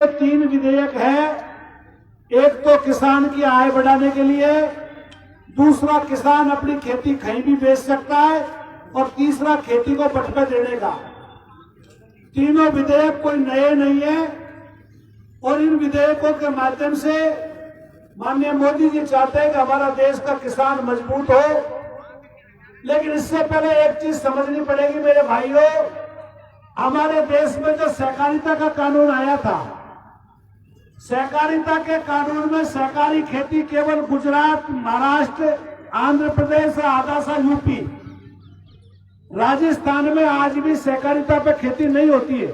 तीन विधेयक है। एक तो किसान की आय बढ़ाने के लिए, दूसरा किसान अपनी खेती कहीं भी बेच सकता है, और तीसरा खेती को बढ़ावा देने का। तीनों विधेयक कोई नए नहीं है, और इन विधेयकों के माध्यम से माननीय मोदी जी चाहते हैं कि हमारा देश का किसान मजबूत हो। लेकिन इससे पहले एक चीज समझनी पड़ेगी मेरे भाइयों, हमारे देश में जो सहकारिता का कानून आया था, सहकारिता के कानून में सहकारी खेती केवल गुजरात, महाराष्ट्र, आंध्र प्रदेश और आधा सा यूपी, राजस्थान में आज भी सहकारिता पे खेती नहीं होती है।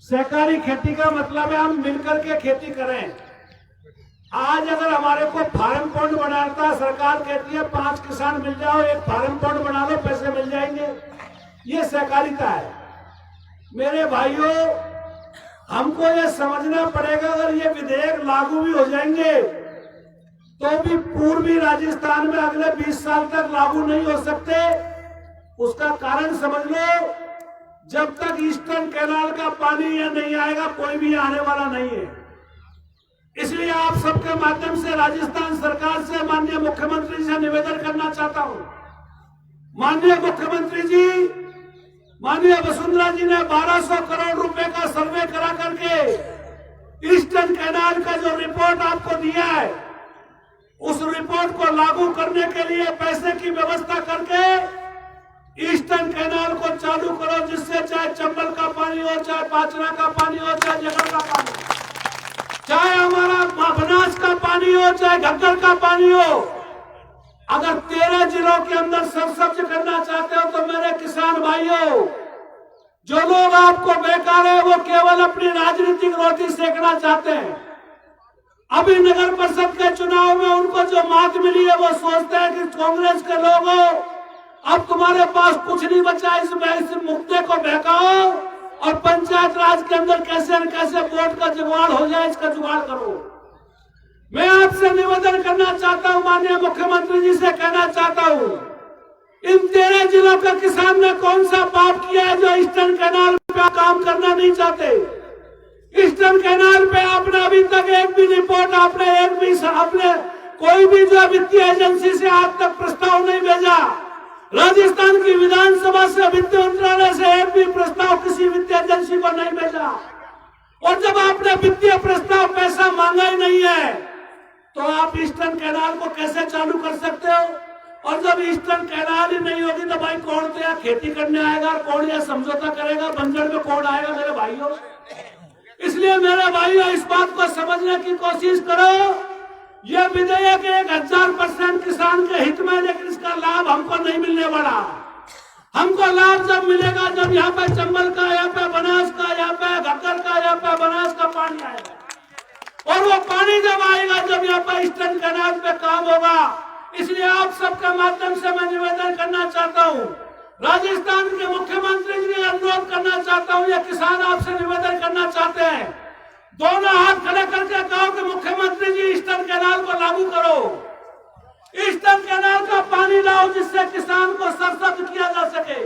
सहकारी खेती का मतलब है हम मिलकर के खेती करें। आज अगर हमारे को फार्म पॉइंट बनाता है, सरकार कहती है 5 किसान मिल जाओ, एक फार्म पॉइंट बना लो, पैसे मिल जाएंगे। ये सहकारिता है। मेरे भाइयों, हमको ये समझना पड़ेगा, अगर ये विधेयक लागू भी हो जाएंगे तो भी पूर्वी राजस्थान में अगले 20 साल तक लागू नहीं हो सकते। उसका कारण समझ लो, जब तक ईस्टर्न कैनाल का पानी यह नहीं आएगा कोई भी आने वाला नहीं है। इसलिए आप सबके माध्यम से राजस्थान सरकार से, माननीय मुख्यमंत्री से निवेदन करना चाहता हूं। माननीय मुख्यमंत्री जी, माननीय वसुंधरा जी ने 1200 करोड़ रुपए का सर्वे करा करके ईस्टर्न कैनाल का जो रिपोर्ट आपको दिया है, उस रिपोर्ट को लागू करने के लिए पैसे की व्यवस्था करके ईस्टर्न कैनाल को चालू करो, जिससे चाहे चंबल का पानी हो, चाहे पाचरा का पानी हो, चाहे जगह का पानी हो, चाहे हमारा बनास का पानी हो, चाहे घग्गर का पानी हो। अगर 13 जिलों के अंदर सरसब्ज करना चाहते हो तो मेरे किसान भाइयों, जो लोग आपको बेकार है वो केवल अपनी राजनीतिक रोटी सेकना चाहते हैं। अभी नगर परिषद के चुनाव में उनको जो मात मिली है, वो सोचते हैं कि कांग्रेस के लोगों अब तुम्हारे पास कुछ नहीं बचा, इस मुद्दे को बहकाओ और पंचायत राज के अंदर कैसे न कैसे वोट का जुगाड़ हो जाए, इसका जुगाड़ करो। मैं आपसे निवेदन करना चाहता हूं, माननीय मुख्यमंत्री जी से कहना चाहता हूं, इन 13 जिलों के किसान ने कौन सा पाप किया है जो ईस्टर्न कैनाल पे काम करना नहीं चाहते। ईस्टर्न कैनाल पे आपने अभी तक एक भी रिपोर्ट, आपने कोई भी जो वित्तीय एजेंसी से आज तक प्रस्ताव नहीं भेजा। राजस्थान की विधानसभा से, वित्त मंत्रालय से एक भी प्रस्ताव किसी वित्तीय एजेंसी को नहीं भेजा। और जब आपने वित्तीय प्रस्ताव पैसा मांगा ही नहीं है, तो आप ईस्टर्न कैनाल को कैसे चालू कर सकते हो? और जब ईस्टर्न कैनाल ही नहीं होगी तो भाई कौन तो यहाँ खेती करने आएगा, कौन यहाँ समझौता करेगा, बंजर में कौन आएगा मेरे भाइयों? इसलिए मेरे भाइयों, इस बात को समझने की कोशिश करो। यह विधेयक 1000% किसान के हित में, लेकिन इसका लाभ हमको नहीं मिलने वाला। हमको लाभ जब मिलेगा जब यहाँ पे चंबल का, यहाँ पे बनास का, यहाँ पे घग्गर का, यहाँ पे बनास का पानी आएगा। और वो पानी जब आएगा जब यहाँ पे ईस्टर्न कैनाल पे काम होगा। इसलिए आप सबके माध्यम से मैं निवेदन करना चाहता हूँ, राजस्थान के मुख्यमंत्री जी से अनुरोध करना चाहता हूँ, ये किसान आपसे निवेदन करना चाहते हैं, दोनों हाथ खड़े करके कहो कि मुख्यमंत्री जी ईस्टर्न कैनाल को लागू करो, ईस्टर्न कैनाल का पानी लाओ, जिससे किसान को सरसब्ज किया जा सके।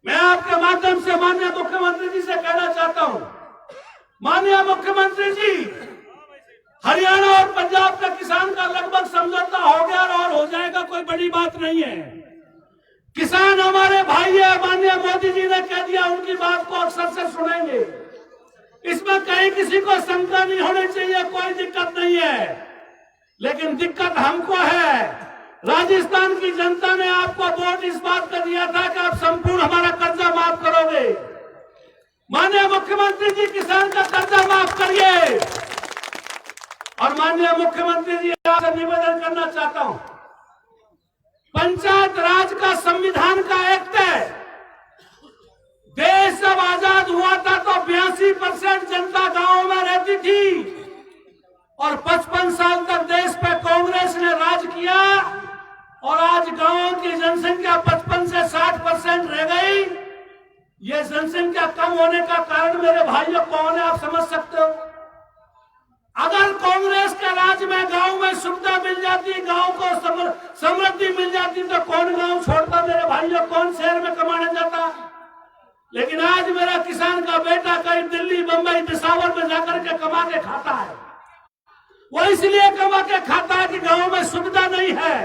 मैं आपके माध्यम से माननीय मुख्यमंत्री जी से कहना चाहता हूं, माननीय मुख्यमंत्री जी, हरियाणा और पंजाब के किसान का लगभग समझौता हो गया और हो जाएगा, कोई बड़ी बात नहीं है। किसान हमारे भाई है, माननीय मोदी जी ने कह दिया, उनकी बात को अक्सर से सुनेंगे। इसमें कहीं किसी को शंका नहीं होनी चाहिए, कोई दिक्कत नहीं है। लेकिन दिक्कत हमको है, राजस्थान की जनता ने आपको वोट इस बात का दिया था कि आप संपूर्ण हमारा कर्जा माफ करोगे। माननीय मुख्यमंत्री जी, किसान का कर्जा माफ करिए। और माननीय मुख्यमंत्री जी, आपसे निवेदन करना चाहता हूं, पंचायत राज का संविधान का एक्ट है, देश जब आजाद हुआ था तो 82% जनता गांवों में रहती थी, और 55 साल तक देश पे कांग्रेस ने राज किया, और आज गांवों की जनसंख्या 55 से 60% रह गई। ये जनसंख्या कम होने का कारण मेरे भाइयों कौन है, आप समझ सकते हो? अगर कांग्रेस के राज में गांव में सुविधा मिल जाती, गांव को समृद्धि मिल जाती, तो कौन गांव छोड़ता मेरे भाइयों, कौन शहर में कमाने जाता? लेकिन आज मेरा किसान का बेटा कहीं दिल्ली, बंबई, पेशावर में जाकर के कमा के खाता है। वो इसलिए कमा के खाता है कि गांव में सुविधा नहीं है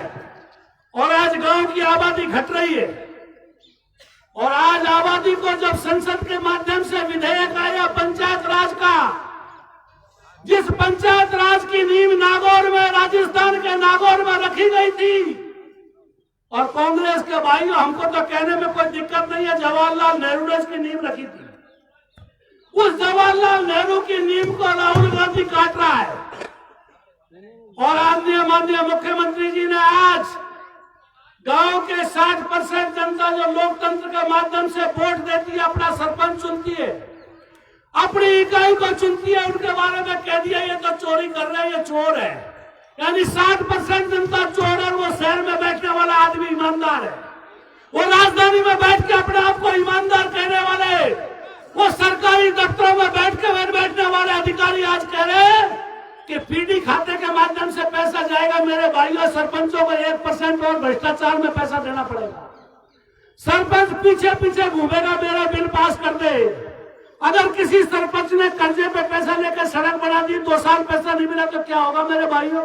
और आज गांव की आबादी घट रही है। और आज आबादी को जब संसद के माध्यम से विधेयक आया पंचायत राज का, जिस पंचायत राज की नींव नागौर में, राजस्थान के नागौर में रखी गई थी, और कांग्रेस के भाइयों हमको तो कहने में कोई दिक्कत नहीं है, जवाहरलाल नेहरू ने इसकी नींव रखी थी। उस जवाहरलाल नेहरू की नींव को राहुल गांधी काट रहा है। और आदरणीय माननीय मुख्यमंत्री जी ने आज गांव के 60% जनता जो लोकतंत्र के माध्यम से वोट देती है, अपना सरपंच चुनती है, अपनी इकाई को चुनती है, उनके बारे में कह दिया ये तो चोरी कर रहे हैं, ये चोर है। यानी 60% जनता चोर है, वो शहर में बैठने वाला आदमी ईमानदार है। वो राजधानी में बैठ के अपने आप को ईमानदार कहने वाले, वो सरकारी दफ्तरों में बैठने वाले अधिकारी आज कह रहे हैं कि पीडी खाते के माध्यम से पैसा जाएगा। मेरे भाइयों, सरपंचों को 1% और भ्रष्टाचार में पैसा देना पड़ेगा। सरपंच पीछे पीछे घूमेगा, मेरा बिल पास कर दे। अगर किसी सरपंच ने कर्जे पे पैसा लेकर सड़क बना दी, 2 साल पैसा नहीं मिला तो क्या होगा मेरे भाइयों?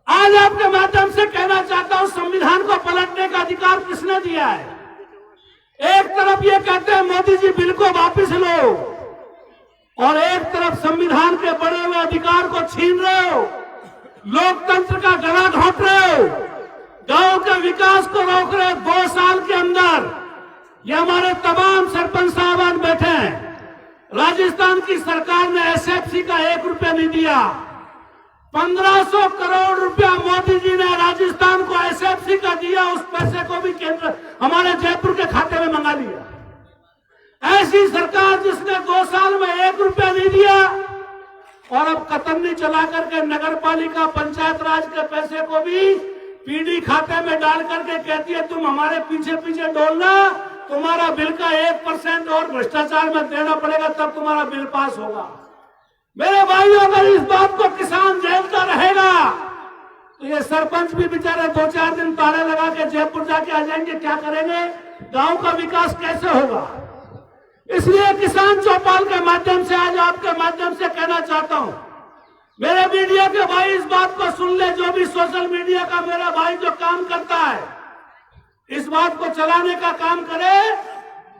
आज आपके माध्यम से कहना चाहता हूं, संविधान को पलटने का अधिकार किसने दिया है? एक तरफ ये कहते हैं मोदी जी बिल को वापस लो, और एक तरफ संविधान के बड़े हुए अधिकार को छीन रहे हो, लोकतंत्र का गला घोंट रहे हो, गांव के विकास को रोक रहे हो। 2 साल के अंदर ये हमारे तमाम सरपंच साहबान बैठे हैं, राजस्थान की सरकार ने एसएफसी का 1 रुपया नहीं दिया। 1500 करोड़ रुपया मोदी जी ने राजस्थान को एसएफसी का दिया, उस पैसे को भी केंद्र हमारे जयपुर के खाते में मंगा लिया। ऐसी सरकार जिसने 2 साल में 1 रुपया नहीं दिया और अब कतरनी चला करके नगर पालिका, पंचायत राज के पैसे को भी पीडी खाते में डाल करके कहती है तुम हमारे पीछे पीछे डोलना, तुम्हारा बिल का 1% और भ्रष्टाचार में देना पड़ेगा, तब तुम्हारा बिल पास होगा। मेरे भाइयों, अगर इस बात को किसान झेलता रहेगा तो ये सरपंच भी बेचारे 2-4 दिन ताले लगा के जयपुर जाके आ जाएंगे। क्या करेंगे? गांव का विकास कैसे होगा? इसलिए किसान चौपाल के माध्यम से आज आपके माध्यम से कहना चाहता हूं, मेरे मीडिया के भाई इस बात को सुन ले, जो भी सोशल मीडिया का मेरा भाई जो काम करता है, इस बात को चलाने का काम करे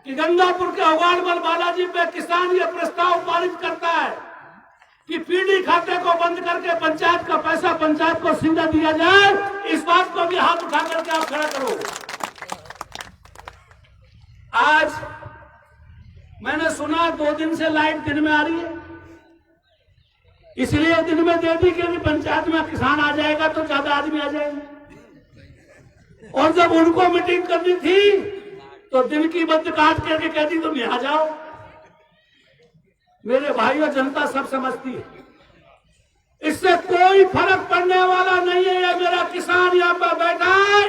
कि गंगापुर के अवाड़बल बालाजी पे किसान ये प्रस्ताव पारित करता है कि पीडी खाते को बंद करके पंचायत का पैसा पंचायत को सीधा दिया जाए। इस बात को भी हाथ उठा करके आप खड़ा करो। आज मैंने सुना 2 दिन से लाइट दिन में आ रही है, इसलिए दिन में दे दी कि पंचायत में किसान आ जाएगा तो ज्यादा आदमी आ जाएंगे। और जब उनको मीटिंग करनी थी तो दिन की बंद काट करके कहती तुम यहां जाओ। मेरे भाइयों, जनता सब समझती है, इससे कोई फर्क पड़ने वाला नहीं है। ये मेरा किसान यहाँ पर बैठा है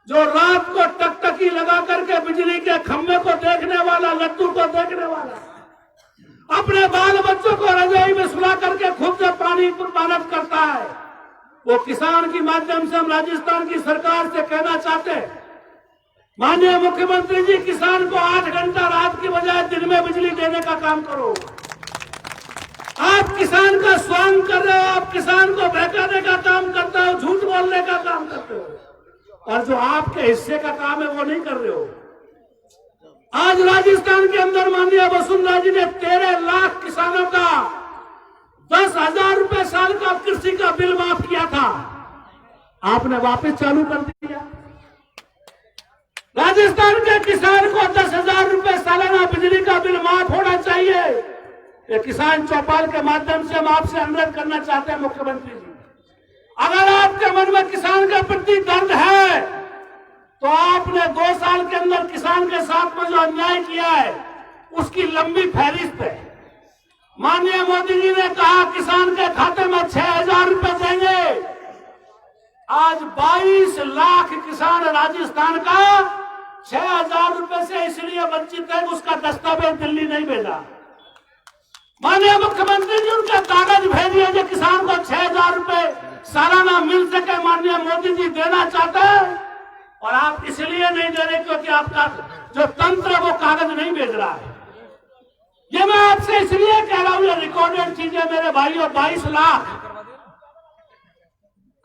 जो रात को टकटकी लगा करके बिजली के खंभे को देखने वाला, लट्टू को देखने वाला, अपने बाल बच्चों को रजाई में सुला करके खुद से पानी पालत करता है, वो किसान के माध्यम से हम राजस्थान की सरकार से कहना चाहते हैं, माननीय मुख्यमंत्री जी, किसान को 8 घंटा रात की बजाय दिन में बिजली देने का काम करो। आप किसान का स्वांग कर रहे हो, आप किसान को बहकाने का काम करते हो, झूठ बोलने का काम करते हो, और जो आपके हिस्से का काम है वो नहीं कर रहे हो। आज राजस्थान के अंदर माननीय वसुंधरा जी ने 13 लाख किसानों का 10,000 रुपए साल का कृषि का बिल माफ किया था, आपने वापस चालू कर दिया। राजस्थान के किसान को 10,000 रुपए सालाना बिजली का बिल माफ होना चाहिए। ये किसान चौपाल के माध्यम से हम आपसे अनुरोध करना चाहते हैं मुख्यमंत्री जी, अगर आपके मन में किसान के प्रति दर्द है तो आपने 2 साल के अंदर किसान के साथ में जो अन्याय किया है उसकी लंबी फहरिस्त है। माननीय मोदी जी ने कहा किसान के खाते में 6,000 रुपए देंगे। आज 22 लाख किसान राजस्थान का 6,000 रुपए से इसलिए वंचित है, उसका दस्तावेज दिल्ली नहीं भेजा। माननीय मुख्यमंत्री जी उनका कागज भेजिए जो किसान को 6,000 रुपए सालाना मिल सके। माननीय मोदी जी देना चाहते हैं और आप इसलिए नहीं दे रहे क्योंकि आपका जो तंत्र वो कागज नहीं भेज रहा है। ये मैं आपसे इसलिए कह रहा हूं, ये रिकॉर्डेड चीजें मेरे भाइयों। 22 लाख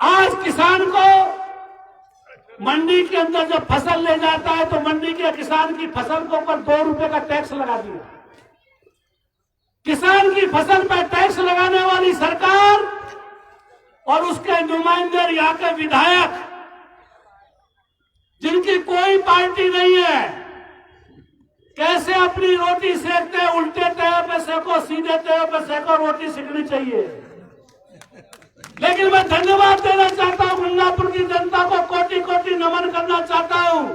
आज किसान को मंडी के अंदर जब फसल ले जाता है तो मंडी के किसान की फसल के ऊपर 2 रुपए का टैक्स लगा दिया। किसान की फसल पर टैक्स लगाने वाली सरकार और उसके नुमाइंदे, यहाँ के विधायक, जिनकी कोई पार्टी नहीं है, कैसे अपनी रोटी सेकते हैं? उल्टे तवे पे सेको, सीधे तवे पे सेको, रोटी सेकनी चाहिए। लेकिन मैं धन्यवाद देना चाहता हूं गंगापुर की जनता को, कोटि कोटि नमन करना चाहता हूं।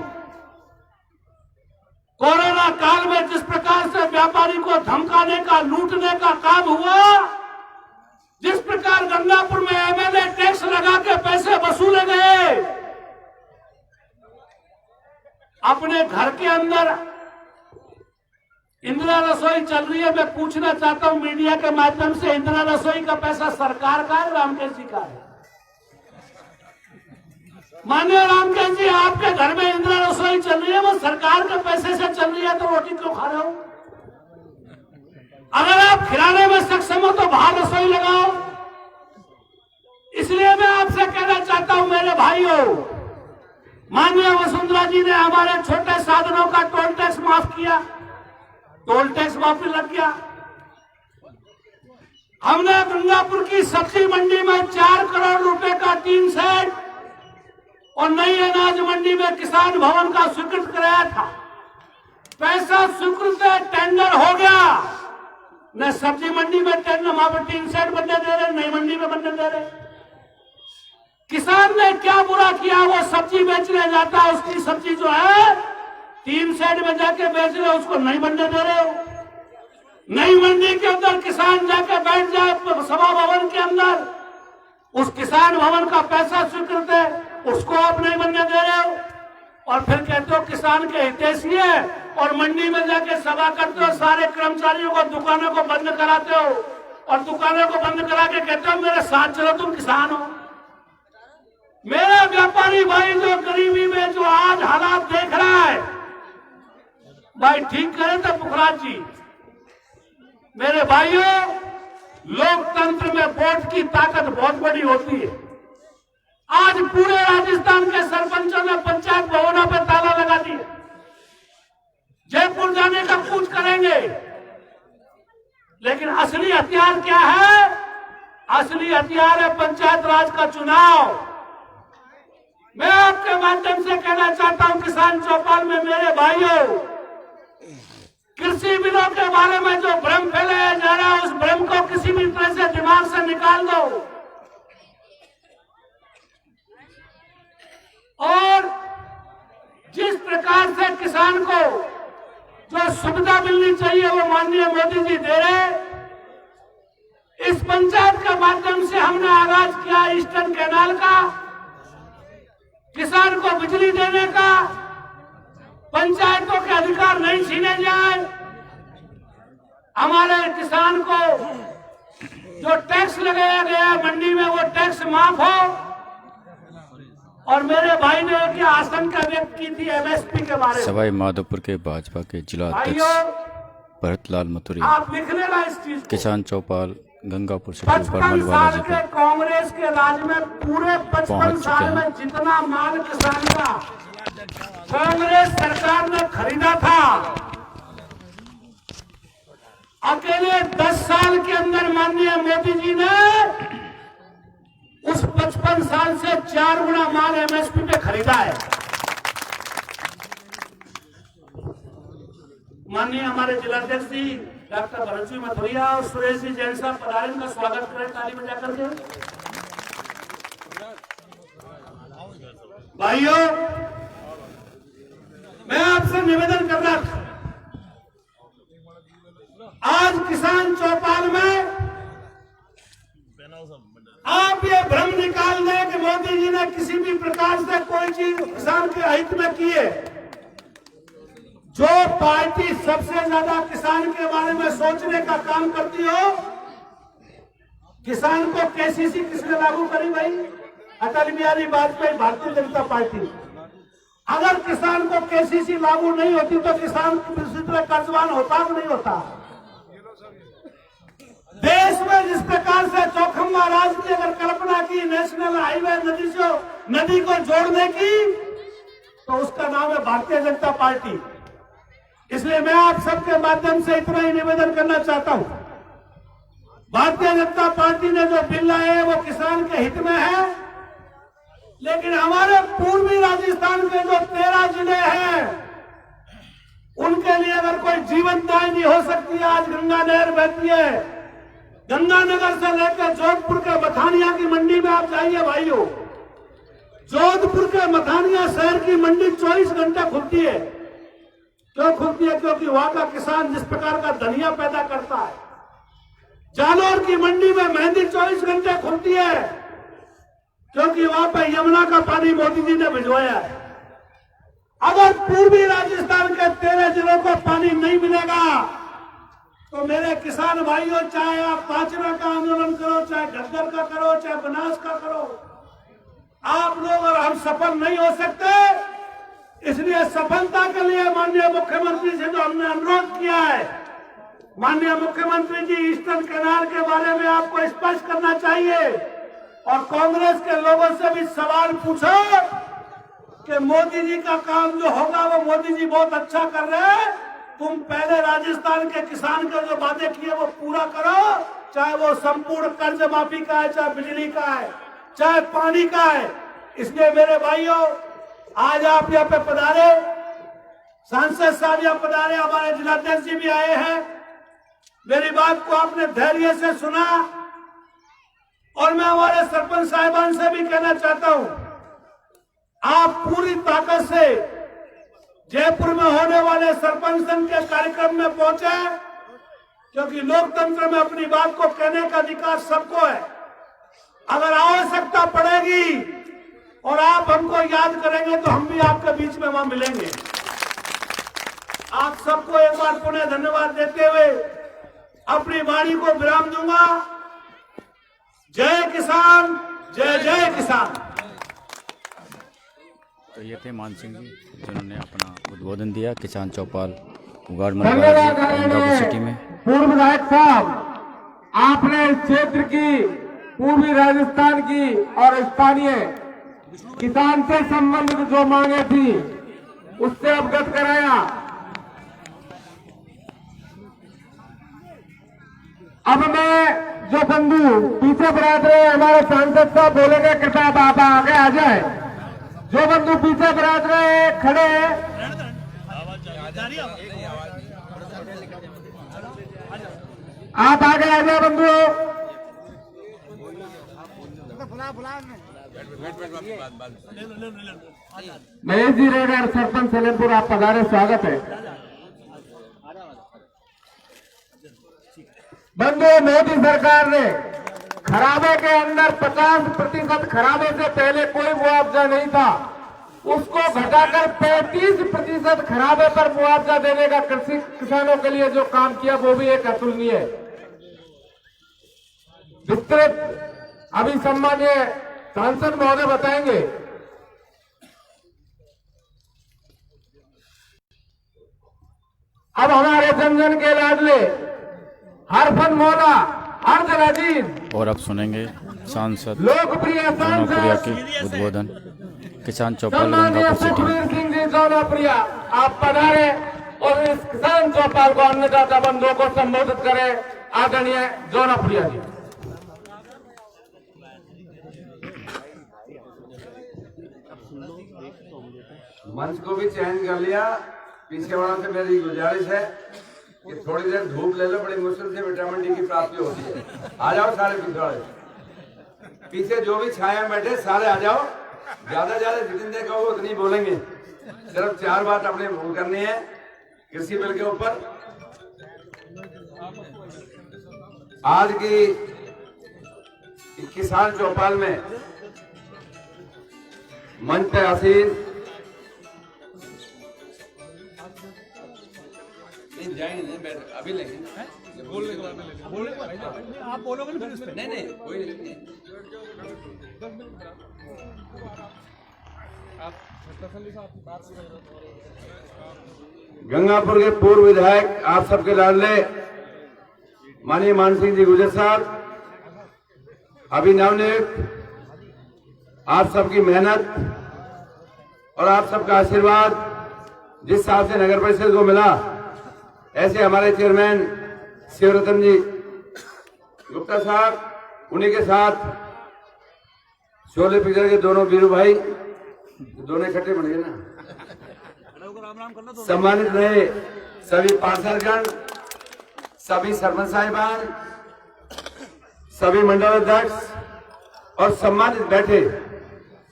कोरोना काल में जिस प्रकार से व्यापारी को धमकाने का, लूटने का काम हुआ, जिस प्रकार गंगापुर में एमएलए टैक्स लगा के पैसे वसूले गए, अपने घर के अंदर इंदिरा रसोई चल रही है। मैं पूछना चाहता हूं मीडिया के माध्यम से, इंदिरा रसोई का पैसा सरकार का है, रामकेश जी का है? माननीय रामकेश जी, आपके घर में इंदिरा रसोई चल रही है, वो सरकार के पैसे से चल रही है, तो रोटी क्यों खा रहे हो? अगर आप खिलाने में सक्षम हो तो बाहर रसोई लगाओ। इसलिए मैं आपसे कहना चाहता हूं मेरे भाइयों, माननीय वसुंधरा जी ने हमारे छोटे साधनों का टोल टैक्स माफ किया, टोल टैक्स माफी लग गया। हमने गंगापुर की सब्जी मंडी में 4 करोड़ रुपए का टीन सेट और नई अनाज मंडी में किसान भवन का स्वीकृत कराया था। पैसा स्वीकृत है, टेंडर हो गया। न सब्जी मंडी में टेंडर, वहां पर टीन सेट बनने दे रहे, नई मंडी में बनने दे रहे। किसान ने क्या बुरा किया? वो सब्जी बेचने जाता है, उसकी सब्जी जो है 3 सेट में जाके बेच रहे हो, उसको नहीं बनने दे रहे हो। नई मंडी के अंदर किसान जाके बैठ जाए सभा भवन के अंदर, उस किसान भवन का पैसा स्वीकृत है, उसको आप नहीं बनने दे रहे हो। और फिर कहते हो किसान के हितैषी है, और मंडी में जाके सभा करते हो, सारे कर्मचारियों को, दुकानों को बंद कराते हो, और दुकानों को बंद करा के कहते हो मेरे साथ चलो, तुम किसान हो। मेरा व्यापारी भाई जो गरीबी में जो आज हालात देख रहा है, भाई ठीक करें तो पुखराज जी। मेरे भाइयों, लोकतंत्र में वोट की ताकत बहुत बड़ी होती है। आज पूरे राजस्थान के सरपंचों ने पंचायत भवनों पर ताला लगा दिया। जयपुर जाने का कुछ करेंगे, लेकिन असली हथियार क्या है? असली हथियार है पंचायत राज का चुनाव। मैं आपके माध्यम से कहना चाहता हूं किसान चौपाल में मेरे भाइयों, कृषि बिलों के बारे में जो भ्रम फैलाया जा रहा है, उस भ्रम को किसी भी तरह से दिमाग से निकाल दो। और जिस प्रकार से किसान को जो सुविधा मिलनी चाहिए वो माननीय मोदी जी दे रहे। इस पंचायत के माध्यम से हमने आगाज किया ईस्टर्न कैनाल का, किसान को बिजली देने का, पंचायतों के अधिकार नहीं छीने जाए, हमारे किसान को जो टैक्स लगाया गया मंडी में वो टैक्स माफ हो। और मेरे भाई ने एक आशंका व्यक्त की थी एमएसपी के बारे में। सवाई माधोपुर के भाजपा के जिला अध्यक्ष भरतलाल मथुरिया, आप लिख लेना इस चीज को। किसान चौपाल गंगापुर से 55 साल के कांग्रेस के राज में पूरे 55 साल में जितना माल किसान का कांग्रेस सरकार ने खरीदा था, अकेले 10 साल के अंदर माननीय मोदी जी ने उस 55 साल से 4 गुना माल एमएसपी पे खरीदा है। माननीय हमारे जिलाध्यक्ष जी डॉक्टर भरत सिंह मथुरिया और सुरेश जी जैन साहब पधारे, का स्वागत करें ताली बजा करके। भाइयों, मैं आपसे निवेदन कर रहा था, आज किसान चौपाल में आप ये भ्रम निकाल दें कि मोदी जी ने किसी भी प्रकार से कोई चीज किसान के हित में की है। जो पार्टी सबसे ज्यादा किसान के बारे में सोचने का काम करती हो, किसान को केसीसी किसने लागू करी भाई? अटल बिहारी वाजपेयी, भारतीय जनता पार्टी। अगर किसान को केसीसी लागू नहीं होती तो किसान किसी तरह कर्जवान होता कि नहीं होता। देश में जिस प्रकार से चौखम महाराज ने अगर कल्पना की नेशनल हाईवे नदी को जोड़ने की, तो उसका नाम है भारतीय जनता पार्टी। इसलिए मैं आप सबके माध्यम से इतना ही निवेदन करना चाहता हूं, भारतीय जनता पार्टी ने जो बिल लाए हैं वो किसान के हित में है, लेकिन हमारे पूर्वी राजस्थान के जो 13 जिले हैं उनके लिए अगर कोई जीवन दायिनी हो सकती है, आज गंगा नहर बहती है, गंगानगर से लेकर जोधपुर के मथानिया की मंडी में आप जाइए भाइयों, जोधपुर के मथानिया शहर की मंडी 24 घंटे खुलती है। क्यों खुलती है? क्योंकि वहां का किसान जिस प्रकार का धनिया पैदा करता है। जालौर की मंडी में मेहंदी 24 घंटे खुलती है, क्योंकि वहां पर यमुना का पानी मोदी जी ने भिजवाया है। अगर पूर्वी राजस्थान के 13 जिलों को पानी नहीं मिलेगा तो मेरे किसान भाइयों, चाहे आप पांचना का आंदोलन करो, चाहे घग्गर का करो, चाहे बनास का करो, आप लोग और हम सफल नहीं हो सकते। इसलिए सफलता के लिए माननीय मुख्यमंत्री से जो हमने अनुरोध किया है, माननीय मुख्यमंत्री जी ईस्टर्न कैनाल के बारे में आपको स्पष्ट करना चाहिए और कांग्रेस के लोगों से भी सवाल पूछो कि मोदी जी का काम जो होगा वो मोदी जी बहुत अच्छा कर रहे हैं। तुम पहले राजस्थान के किसान के जो वादे किए वो पूरा करो, चाहे वो संपूर्ण कर्ज माफी का है, चाहे बिजली का है, चाहे पानी का है। इसलिए मेरे भाइयों, आज आप यहाँ पे पधारे, सांसद साहब यहाँ पधारे, हमारे जिलाध्यक्ष जी भी आए हैं। मेरी बात को आपने धैर्य से सुना और मैं हमारे सरपंच साहिबान से भी कहना चाहता हूं, आप पूरी ताकत से जयपुर में होने वाले सरपंच संघ के कार्यक्रम में पहुंचे, क्योंकि लोकतंत्र में अपनी बात को कहने का अधिकार सबको है। अगर आवश्यकता पड़ेगी और आप हमको याद करेंगे तो हम भी आपके बीच में वहां मिलेंगे। आप सबको एक बार पुनः धन्यवाद देते हुए अपनी वाणी को विराम दूंगा। जय किसान, जय जय किसान। तो ये थे मान सिंह जी, जिन्होंने अपना उद्बोधन दिया किसान चौपाल उगाड़ सिटी में। पूर्व विधायक साहब, आपने इस क्षेत्र की, पूर्वी राजस्थान की और स्थानीय किसान से संबंधित जो मांगे थी उससे अवगत कराया। अब मैं जो बंधु पीछे बैठ रहे हमारे सांसद साहब बोलेंगे, कृपया आप आगे आ जाए। जो बंधु पीछे बैठ रहे खड़े हैं, आप आगे आ जाए बंधु। महेश जी रेगर, सरपंच सलेमपुर, आप पधारे, स्वागत है। बंधु, मोदी सरकार ने खराबे के अंदर 50% खराबे से पहले कोई मुआवजा नहीं था, उसको घटाकर 35% खराबे पर मुआवजा देने का कृषि किसानों के लिए जो काम किया वो भी एक अतुलनीय है। विस्तृत अभी सम्मानीय सांसद महोदय बताएंगे। अब हमारे जन जन के लाडले हर फन मौला, हर जन अजीज और अब सुनेंगे सांसद लोकप्रिय जौनप्रिया सांसद के उद्बोधन किसान चौपाल सम्मानीय गंगापुर सिटी में। सुखबीर सिंह जी जौनप्रिया, आप पधारे और इस किसान चौपाल को अन्नदाता बंधुओं को संबोधित करें। आदरणीय जौनप्रिया जी। मंच को भी चेंज कर लिया। पीछे वालों से मेरी गुजारिश है कि थोड़ी देर धूप ले लो, बड़ी मुश्किल से विटामिन डी की प्राप्ति होती है। आ जाओ सारे पीछे वाले, पीछे जो भी छाया बैठे सारे आ जाओ। ज्यादा जितनी देर कहो उतनी बोलेंगे। सिर्फ 4 बात अपने करनी है कृषि बिल के ऊपर। आज की किसान चौपाल में मंच पे आसीन नहीं बैठ, अभी लेंगे आप बोलोगे ना फिर नहीं कोई नहीं। गंगापुर के पूर्व विधायक आप सबके लाडले माननीय मान सिंह जी गुजर साहब, अभी नवनियुक्त, आप सबकी मेहनत और आप सबका आशीर्वाद जिस हिसाब से नगर परिषद को मिला, ऐसे हमारे चेयरमैन शिवरतन जी गुप्ता साहब, उन्हीं के साथ शोले पिक्चर के दोनों वीरू भाई, दोनों इकट्ठे बन गए ना, सम्मानित रहे सभी पार्षदगण, सभी सरपंच साहिबान, सभी मंडल अध्यक्ष और सम्मानित बैठे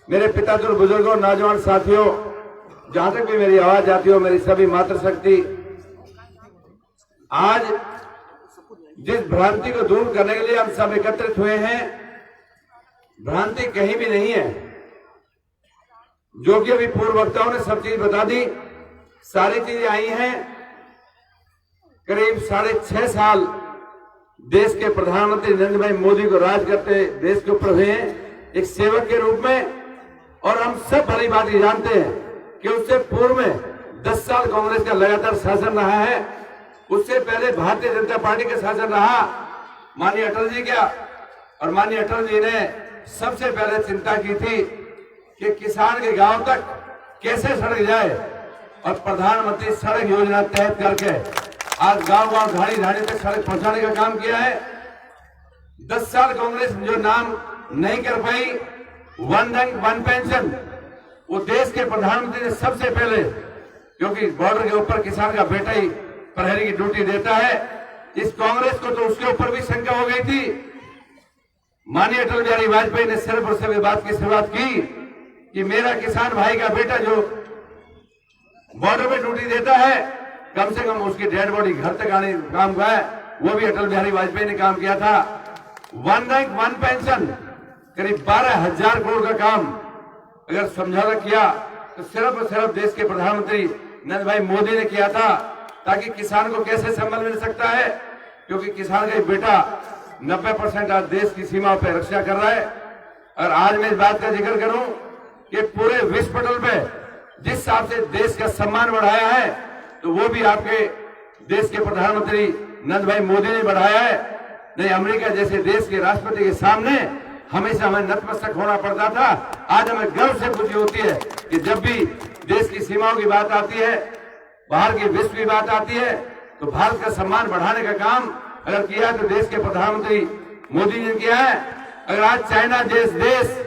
मेरे पितातुल बुजुर्गों, नौजवान साथियों, जहां तक भी मेरी आवाज आती हो, मेरी सभी मातृशक्ति, आज जिस भ्रांति को दूर करने के लिए हम सब एकत्रित हुए हैं, भ्रांति कहीं भी नहीं है। जो कि अभी पूर्व वक्ताओं ने सब चीज बता दी, सारी चीजें आई हैं। करीब 6.5 साल देश के प्रधानमंत्री नरेंद्र भाई मोदी को राज करते देश के ऊपर हुए हैं एक सेवक के रूप में, और हम सब भली बात ये जानते हैं कि उससे पूर्व में 10 साल कांग्रेस का लगातार शासन रहा है। उससे पहले भारतीय जनता पार्टी का शासन रहा माननीय अटल जी का, और माननीय अटल जी ने सबसे पहले चिंता की थी कि किसान के गांव तक कैसे सड़क जाए, और प्रधानमंत्री सड़क योजना तहत करके आज गांव-गांव, घाड़ी-घाड़ी तक सड़क पहुंचाने का काम किया है। 10 साल कांग्रेस जो नाम नहीं कर पाई, वन रैंक वन पेंशन, वो देश के प्रधानमंत्री ने सबसे पहले, क्योंकि बॉर्डर के ऊपर किसान का बेटा ही प्रहरी की ड्यूटी देता है, इस कांग्रेस को तो उसके ऊपर भी शंका हो गई थी। माननीय अटल बिहारी वाजपेयी ने सिर्फ और सिर्फ बात की शुरुआत की कि मेरा किसान भाई का बेटा जो बॉर्डर पे ड्यूटी देता है, कम से कम उसकी डेड बॉडी घर तक आने का काम का है, वो भी अटल बिहारी वाजपेयी ने काम किया था। वन रैंक वन पेंशन करीब 12,000 करोड़ का काम अगर समझौता किया तो सिर्फ और सिर्फ देश के प्रधानमंत्री नरेंद्र भाई मोदी ने किया था, ताकि किसान को कैसे संबल मिल सकता है, क्योंकि किसान का बेटा 90% आज देश की सीमा पर रक्षा कर रहा है। और आज मैं इस बात का जिक्र करूं कि पूरे विश्व पटल पे जिस हिसाब से देश का सम्मान बढ़ाया है, तो वो भी आपके देश के प्रधानमंत्री नरेंद्र भाई मोदी ने बढ़ाया है। नहीं, अमेरिका जैसे देश के राष्ट्रपति के सामने हमेशा हमें नतमस्तक होना पड़ता था। आज हमें गर्व से खुशी होती है कि जब भी देश की सीमाओं की बात आती है, बाहर की विश्व की बात आती है, तो भारत का सम्मान बढ़ाने का काम अगर किया तो देश के प्रधानमंत्री मोदी जी ने किया है। अगर आज चाइना जैसे देश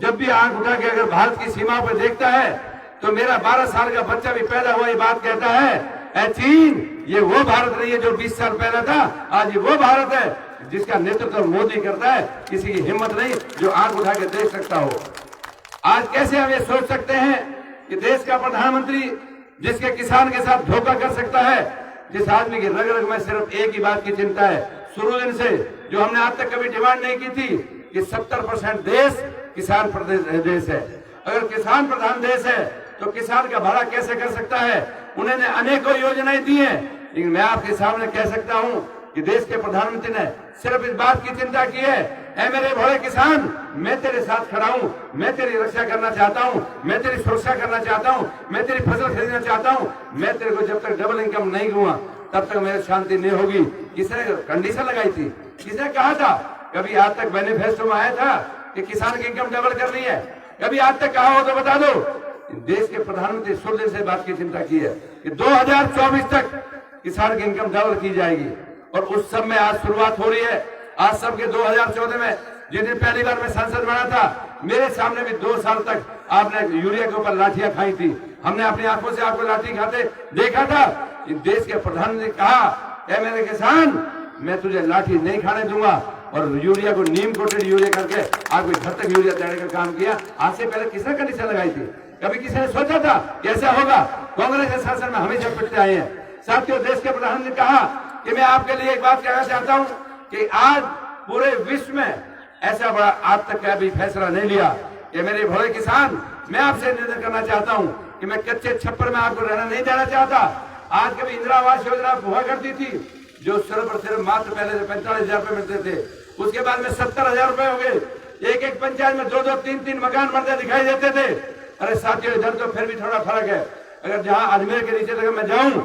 जब भी आंख उठा के अगर भारत की सीमा पर देखता है, तो मेरा 12 साल का बच्चा भी पैदा हुआ ये बात कहता है, ऐ चीन, ये वो भारत नहीं है जो 20 साल पहले था, आज ये वो भारत है जिसका नेतृत्व मोदी करता है। किसी की हिम्मत नहीं जो आंख उठा के देख सकता हो। आज कैसे हम ये सोच सकते हैं कि देश का प्रधानमंत्री जिसके किसान के साथ धोखा कर सकता है, जिस आदमी की रग रग में सिर्फ एक ही बात की चिंता है, शुरू दिन से जो हमने आज तक कभी डिमांड नहीं की थी कि 70% देश किसान प्रधान देश है। अगर किसान प्रधान देश है तो किसान का भला कैसे कर सकता है? उन्होंने अनेकों योजनाएं दी हैं, लेकिन मैं आपके सामने कह सकता हूं कि देश के प्रधानमंत्री ने सिर्फ इस बात की चिंता की है, ऐ मेरे भोले किसान, मैं तेरे साथ खड़ा हूं, मैं तेरी रक्षा करना चाहता हूं, मैं तेरी सुरक्षा करना चाहता हूं, मैं तेरी फसल खरीदना चाहता हूं, मैं तेरे को जब तक डबल इनकम नहीं दूंगा तब तक मेरी शांति नहीं होगी। किसने कंडीशन लगाई थी? किसने कहा था? कभी आज तक मैनिफेस्टो में आया था कि किसान की इनकम डबल करनी है? कभी आज तक कहा हो तो बता दो। देश के प्रधानमंत्री 16 दिन से बात की चिंता की है कि 2024 तक किसान की इनकम डबल की जाएगी, और उस सब में आज शुरुआत हो रही है। आज सबके 2014 में जिस दिन पहली बार मैं सांसद बना था, मेरे सामने भी 2 साल तक आपने यूरिया के ऊपर लाठियां खाई थी। हमने अपनी आंखों से आपको लाठी खाते देखा था। इस देश के प्रधानमंत्री ने कहा, ऐ मेरे किसान, मैं तुझे लाठी नहीं खाने दूंगा, और यूरिया को नीम कोटेड यूरिया करके आपके घर तक यूरिया देने का काम किया। आज से पहले किसने कंडीशन लगाई थी? कभी किसी ने सोचा था कैसा होगा? कांग्रेस के शासन में हमेशा पिटते आए हैं। साथियों, देश के प्रधानमंत्री ने कहा कि मैं आपके लिए एक बात कहना चाहता हूं कि आज पूरे विश्व में ऐसा बड़ा आज तक का भी फैसला नहीं लिया कि मेरे भोले किसान, मैं आपसे निवेदन करना चाहता हूं कि मैं कच्चे छप्पर में आपको रहना नहीं देना चाहता। आज कभी इंदिरा आवास योजना हुआ करती थी, जो सिर्फ और सिर्फ मात्र पहले से 45,000 रुपए मिलते थे, उसके बाद में 70,000 रुपए हो गए। एक एक पंचायत में 2-2, 3-3 मकान बनते दिखाई देते थे। अरे साथियों, इधर तो फिर भी थोड़ा फर्क है। अगर जहां अजमेर के नीचे तक मैं जाऊं,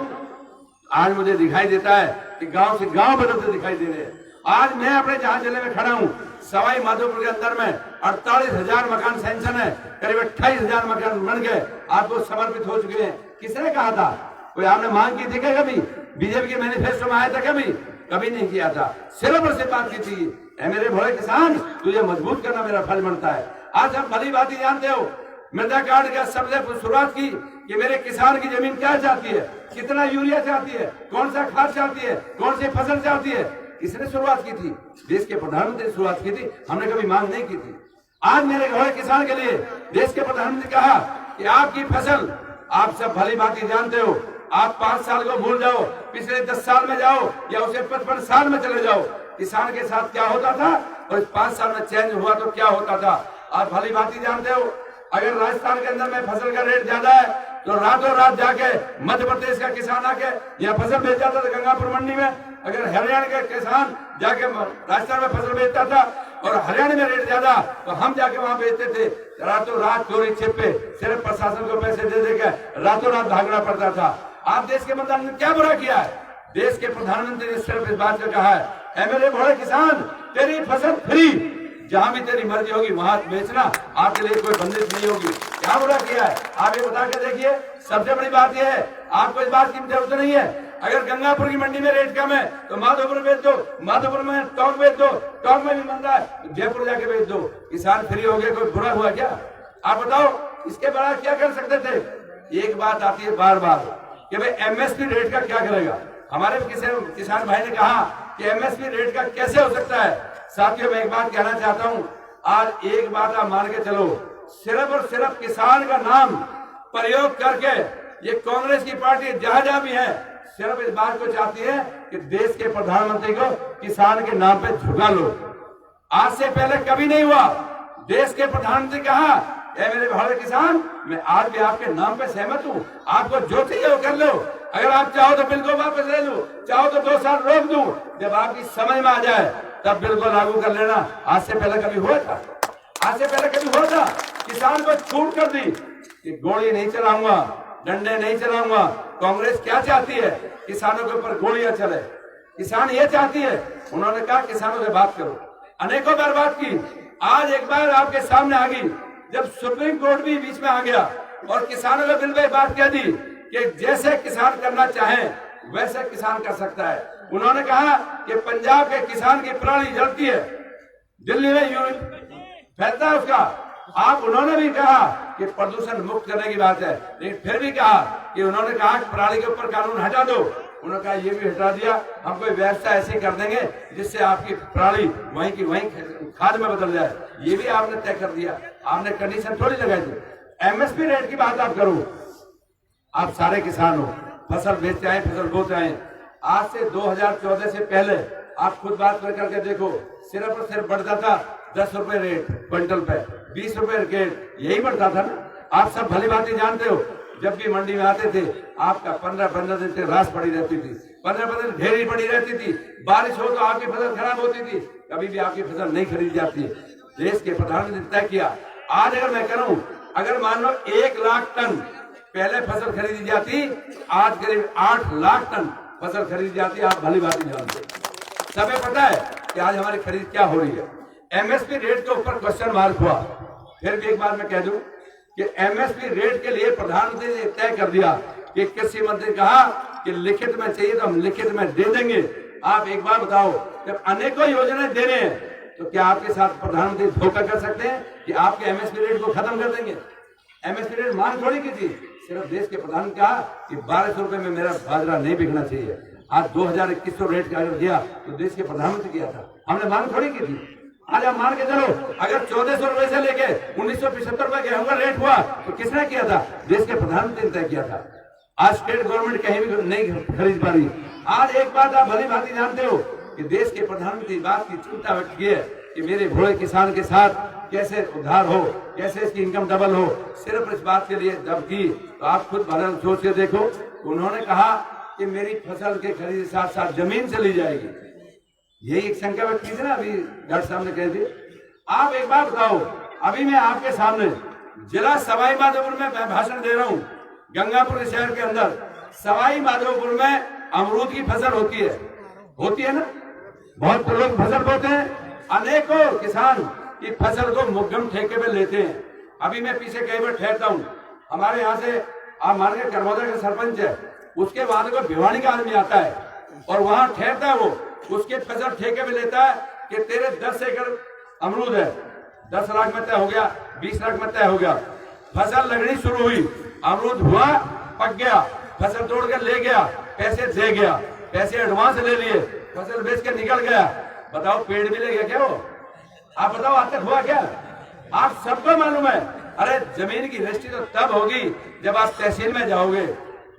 आज मुझे दिखाई देता है कि गांव से गांव बदलते दिखाई दे रहे हैं। आज मैं अपने जहां जिले में खड़ा हूं, सवाई माधोपुर के अंदर में 48,000 मकान सैंक्शन है, करीब 28,000 मकान बन गए, आपको समर्पित हो चुके हैं। किसने कहा था? कोई आपने मांग की थी क्या कभी? बीजेपी के मैनिफेस्टो में आया था कभी? कभी नहीं किया था। सिर्फ और सिर्फ बात की थी, मेरे भोले किसान, तुझे मजबूत करना मेरा फर्ज बनता है। आज हम भली बात ही जानते हो, मृदा कार्ड का सबसे शुरुआत की कि मेरे किसान की जमीन क्या चाहती है, कितना यूरिया चाहती है, कौन सा खाद चाहती है, कौन सी फसल चाहती है, इसने शुरुआत की थी। देश के प्रधानमंत्री ने शुरुआत की थी, हमने कभी मांग नहीं की थी। आज मेरे घोड़े किसान के लिए देश के प्रधानमंत्री ने कहा कि आपकी फसल, आप सब भली बात ही जानते हो, आप 5 साल को भूल जाओ, पिछले 10 साल में जाओ या उसे 55 साल में चले जाओ, किसान के साथ क्या होता था और इस 5 साल में चेंज हुआ तो क्या होता था, आप भली बात ही जानते हो। अगर राजस्थान के अंदर में फसल का रेट ज्यादा है तो रातों रात जाके मध्य प्रदेश का किसान आके यहाँ फसल बेच जाता था गंगापुर मंडी में। अगर हरियाणा का किसान जाके राजस्थान में फसल बेचता था और हरियाणा में रेट ज्यादा, तो हम जाके वहां बेचते थे। रातों रात चोरी छिपे, सिर्फ प्रशासन को पैसे दे देकर रातों रात भागना पड़ता था। आप देश के प्रधानमंत्री ने क्या बुरा किया है? देश के प्रधानमंत्री ने सिर्फ इस बात को कहा है, मेरे घोड़े किसान, तेरी फसल फ्री, जहां भी तेरी मर्जी होगी वहां बेचना, आपके लिए कोई बंदिश नहीं होगी। क्या बुरा किया है? आप ये बता के देखिए। सबसे बड़ी बात यह है, आपको इस बात की जरूरत नहीं है, अगर गंगापुर की मंडी में रेट कम है तो माधोपुर बेच दो, माधोपुर में टॉक बेच दो, टॉक में भी मंदा है तो जयपुर जाके बेच दो, किसान फ्री हो गए। कोई बुरा हुआ क्या? आप बताओ, इसके बड़ा क्या कर सकते थे? एक बात आती है बार बार कि भाई एमएसपी रेट का क्या करेगा। हमारे किसान भाई ने कहा कि एमएसपी रेट का कैसे हो सकता है। साथियों, मैं एक बात कहना चाहता हूं, आज एक बात आप मान के चलो, सिर्फ और सिर्फ किसान का नाम प्रयोग करके ये कांग्रेस की पार्टी जहां जहां भी है, सिर्फ इस बात को चाहती है कि देश के प्रधानमंत्री को किसान के नाम पे झुका लो। आज से पहले कभी नहीं हुआ। देश के प्रधानमंत्री कहा, मेरे भाई किसान, मैं आज भी आपके नाम पे सहमत हूँ, आपको जो चाहिए वो कर लो, अगर आप चाहो तो बिल को वापस ले लो, चाहो तो 2 साल रोक दूं, जब आपकी समझ में आ जाए तब बिल को लागू कर लेना। आज से पहले कभी हुआ था? आज से पहले कभी हुआ था? किसान को छूट कर दी कि गोली नहीं चलाऊंगा, डंडे नहीं चलाऊंगा। कांग्रेस क्या चाहती है? किसानों के ऊपर गोलियां चले। किसान ये चाहती है, उन्होंने कहा किसानों से बात करो, अनेकों बार बात की, आज एक बार आपके सामने आ गई, जब सुप्रीम कोर्ट भी बीच में आ गया और किसानों के बिल में बात कह दी कि जैसे किसान करना चाहे वैसे किसान कर सकता है। उन्होंने कहा कि पंजाब के किसान की पराली जलती है, दिल्ली में फैलता है उसका। आप उन्होंने भी कहा कि प्रदूषण मुक्त करने की बात है, लेकिन फिर भी कहा कि उन्होंने कहा कि पराली के ऊपर कानून हटा दो। उन्होंने कहा ये भी हटा दिया, हम कोई व्यवस्था ऐसी कर देंगे जिससे आपकी पराली वहीं की वहीं खाद में बदल जाए। ये भी आपने तय कर दिया, आपने कंडीशन थोड़ी लगाई थी। एमएसपी रेट की बात आप करो, आप सारे किसान हो, फसल बेचते आए, फसल बोते आए। आज से 2014 से पहले आप खुद बात करके देखो, सिर्फ और सिर्फ बढ़ता था 10 रुपए रेट क्विंटल पे, 20 रुपए रेट, यही बढ़ता था ना। आप सब भली बात ही जानते हो, जब भी मंडी में आते थे आपका 15-15 दिन से रास पड़ी रहती थी, 15 दिन ढेरी पड़ी रहती थी, बारिश हो तो आपकी फसल खराब होती थी, कभी भी आपकी फसल नहीं खरीदी जाती। देश के प्रधानमंत्री ने तय किया। आज अगर मैं करूं, अगर मान लो 1 लाख टन पहले फसल खरीदी जाती, आज करीब 8 लाख टन फसल खरीदी जाती। आप भली बात ही जानते, सबे पता है कि आज हमारी खरीद क्या हो रही है। एमएसपी रेट के ऊपर क्वेश्चन मार्क हुआ। फिर भी एक बार मैं कह दूं कि एमएसपी रेट के लिए प्रधानमंत्री ने तय कर दिया कि कृषि मंत्री कहा कि लिखित में चाहिए तो हम लिखित में दे देंगे। आप एक बार बताओ, जब अनेकों योजनाएं दे रहे हैं तो क्या आपके साथ प्रधानमंत्री धोखा कर सकते हैं कि आपके एमएसपी रेट को खत्म कर देंगे? एमएसपी रेट मांग थोड़ी की थी, सिर्फ देश के प्रधान ने कहा कि 1200 रुपए में मेरा बाजरा नहीं बिकना चाहिए। आज 2100 रेट का अगर दिया तो देश के प्रधानमंत्री किया था, हमने मांग थोड़ी की थी। आज आप मान के चलो, अगर 1400 रुपए से लेके 1975 रुपए गेहूं का रेट हुआ तो किसने किया था? देश के प्रधानमंत्री ने तय किया था। आज स्टेट गवर्नमेंट कहीं भी नहीं खरीद पा रही। आज एक बात आप भली भांति जानते हो कि देश के प्रधानमंत्री बात की चिंता व्यक्त की है कि मेरे भोले किसान के साथ कैसे उद्धार हो, कैसे इसकी इनकम डबल हो। सिर्फ इस बात के लिए जब की तो आप खुद भले सोच के देखो, उन्होंने कहा कि मेरी फसल के खरीद साथ साथ जमीन चली जाएगी। यही एक शंका व्यक्त की थी ना, अभी डॉक्टर साहब ने कह दी। आप एक बात बताओ, अभी मैं आपके सामने जिला सवाई माधोपुर में मैं भाषण दे रहा हूँ, गंगापुर शहर के अंदर सवाई माधोपुर में अमरूद की फसल होती है ना, बहुत लोग फसल बोते हैं, अनेकों किसान की फसल को मुद्दम ठेके पे लेते हैं। अभी मैं पीछे कई बार ठहरता हूँ, हमारे यहाँ से आप मान के करमोदा का सरपंच है, उसके बाद को भिवानी का आदमी आता है और वहां ठहरता है, वो उसके फसल ठेके पे लेता है कि तेरे 10 एकड़ अमरूद है, 10 लाख में तय हो गया, 20 लाख में तय हो गया। फसल लगनी शुरू हुई, अमरूद हुआ, पक गया, फसल तोड़ कर ले गया, पैसे दे गया, पैसे एडवांस ले लिए, फसल बेच के निकल गया। बताओ पेड़ मिलेगा क्या वो? आप बताओ आज तक हुआ क्या? आप सबको मालूम है। अरे जमीन की रजिस्ट्री तो तब होगी जब आप तहसील में जाओगे,